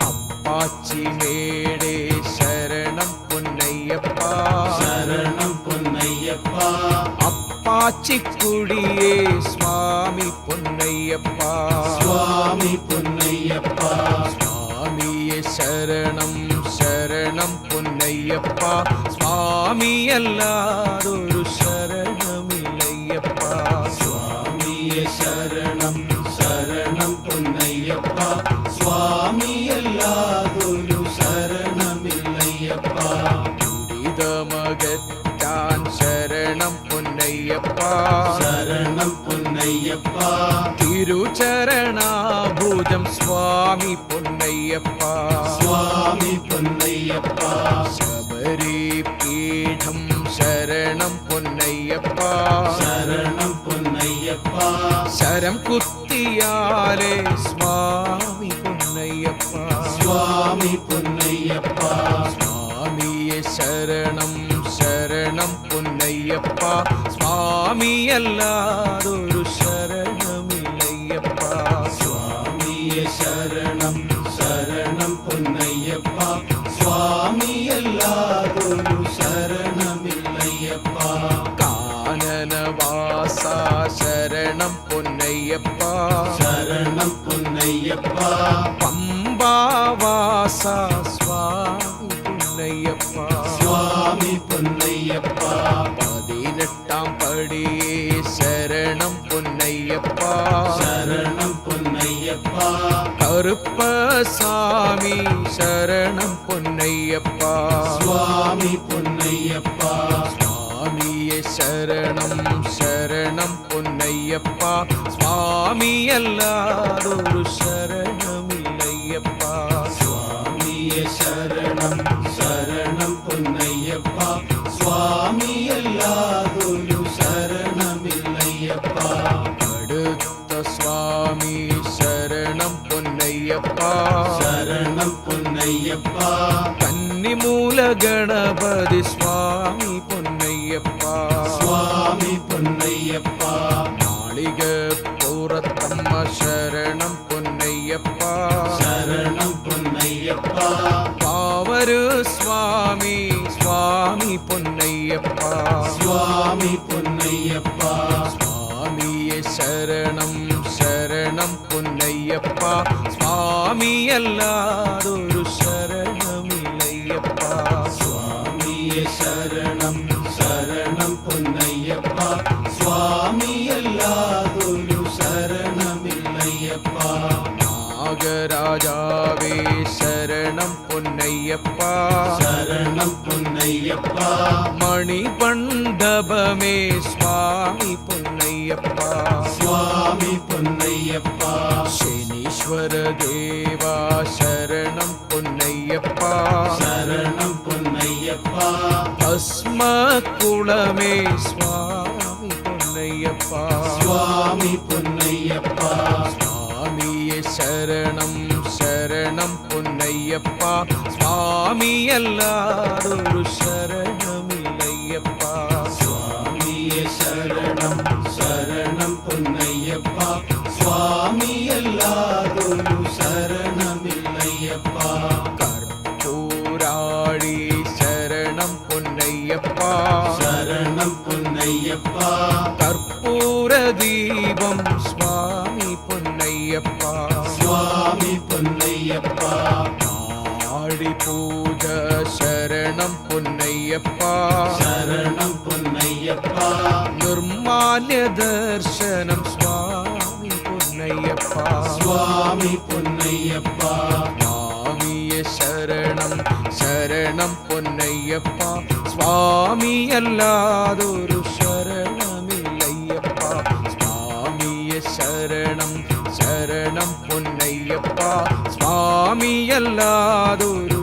അപ്പാച്ചിമേടേ ശരണം പൊന്നയ്യപ്പ ശരണം പൊന്നയ്യപ്പ. അപ്പാച്ചിക്കുടിയേ സ്വാമി പൊന്നയ്യപ്പ സ്വാമി പൊന്നയ്യപ്പ. സ്വാമിയെ ശരണം ശരണം പൊന്നയ്യപ്പ സ്വാമിയല്ലാതൊരു ശരണമില്ലയ്യപ്പ. സ്വാമിയെ ശരണം ശരണം പൊന്നയ്യപ്പ സ്വാമിയല്ലാതൊരു ശരണമില്ലയ്യപ്പ. ദുരിതമകറ്റാൻ ശരണം പൊന്നയ്യപ്പ ശരണം പൊന്നയ്യപ്പ. തിരുചരണാഭുജം സ്വാമി പൊന്നയ്യപ്പ സ്വാമി പൊന്നയ്യപ്പ. ശബരി പീഠം ശരണം പൊന്നയ്യപ്പ ശരണം പൊന്നയ്യപ്പ. ശരം കുത്തിയാലേ സ്വാമി പൊന്നയ്യപ്പ സ്വാമി പൊന്നയ്യപ്പ. സ്വാമിയെ ശരണം ശരണം പൊന്നയ്യപ്പ സ്വാമിയല്ലാതൊരു ശരണമില്ലയ്യപ്പ. സ്വാമിയെ ശരണം ശരണം പൊന്നയ്യപ്പ സ്വാമിയല്ലാതൊരു ശരണമില്ലയ്യപ്പ. കാനനവാസ ശരണം പൊന്നയ്യപ്പ ശരണം പൊന്നയ്യപ്പ. പമ്പാവാസ സ്വാമി പൊന്നയ്യപ്പ സ്വാമി പൊന്നയ്യപ്പ. 18 പടിയേ ശരണം പൊന്നയ്യപ്പ ശരണം പൊന്നയ്യപ്പ. കറുപ്പസ്വാമി ശരണം പൊന്നയ്യപ്പ സ്വാമി പൊന്നയ്യപ്പ. സ്വാമിയെ ശരണം ശരണം പൊന്നയ്യപ്പ സ്വാമിയല്ലാതൊരു ശരണമില്ലയ്യപ്പ. സ്വാമിയെ ശരണം ശരണം പൊന്നയ്യപ്പ സ്വാമിയല്ലാതൊരു ശരണമില്ലയ്യപ്പ. അടുത്ത സ്വാമി ശരണം പൊന്നയ്യപ്പ ശരണം പൊന്നയ്യപ്പ. കന്നിമൂല ഗണപതി സ്വാമി പൊന്നയ്യപ്പ സ്വാമി പൊന്നയ്യപ്പ. നാളികപ്പുറത്തമ്മ ശരണം പൊന്നയ്യപ്പ ശരണം പൊന്നയ്യപ്പ. പാവരു സ്വാമി സ്വാമി പൊന്നയ്യപ്പ സ്വാമി പൊന്നയ്യപ്പ. സ്വാമിയെ ശരണം ശരണം പൊന്നയ്യപ്പ സ്വാമിയല്ലാതൊരു ശരണമില്ലയ്യപ്പ. സ്വാമിയെ ശരണം ശരണം പൊന്നയ്യപ്പ സ്വാമിയല്ലാ രാജാവേ ശരണം പൊന്നയ്യപ്പ ശരണം പൊന്നയ്യപ്പ മണിമണ്ഡപമേ സ്വാമി പൊന്നയ്യപ്പ സ്വാമി പൊന്നയ്യപ്പ ശനീശ്വര ദേവാ ശരണം പൊന്നയ്യപ്പ ശരണം പൊന്നയ്യപ്പ ഭസ്മകുളമേ സ്വാമി പൊന്നയ്യപ്പ സ്വാമി പൊന്നയ്യപ്പ സ്വാമിയെ ശരണം ശരണം പൊന്നയ്യപ്പ സ്വാമിയല്ലാതൊരു ശരണമില്ലയ്യപ്പ സ്വാമിയെ ശരണം ശരണം പൊന്നയ്യപ്പ സ്വാമിയല്ലാതൊരു ശരണമില്ലയ്യപ്പ കർപ്പൂരാഴി ശരണം പൊന്നയ്യപ്പ ശരണം പൊന്നയ്യപ്പ കർപ്പൂരദീപം സ്വാമി പൊന്നയ്യപ്പ സ്വാമി പൊന്നയ്യപ്പ ആടിപൂജ ശരണം പൊന്നയ്യപ്പ ശരണം പൊന്നയ്യപ്പ നിർമാല്യ ദർശനം സ്വാമി പൊന്നയ്യപ്പ സ്വാമി പൊന്നയ്യപ്പ സ്വാമിയെ ശരണം ശരണം പൊന്നയ്യപ്പ സ്വാമിയല്ലാതൊരു ശരണമില്ലയ്യപ്പ സ്വാമിയെ ശരണം ശരണം പൊന്നയ്യപ്പ സ്വാമിയല്ലാതൊരു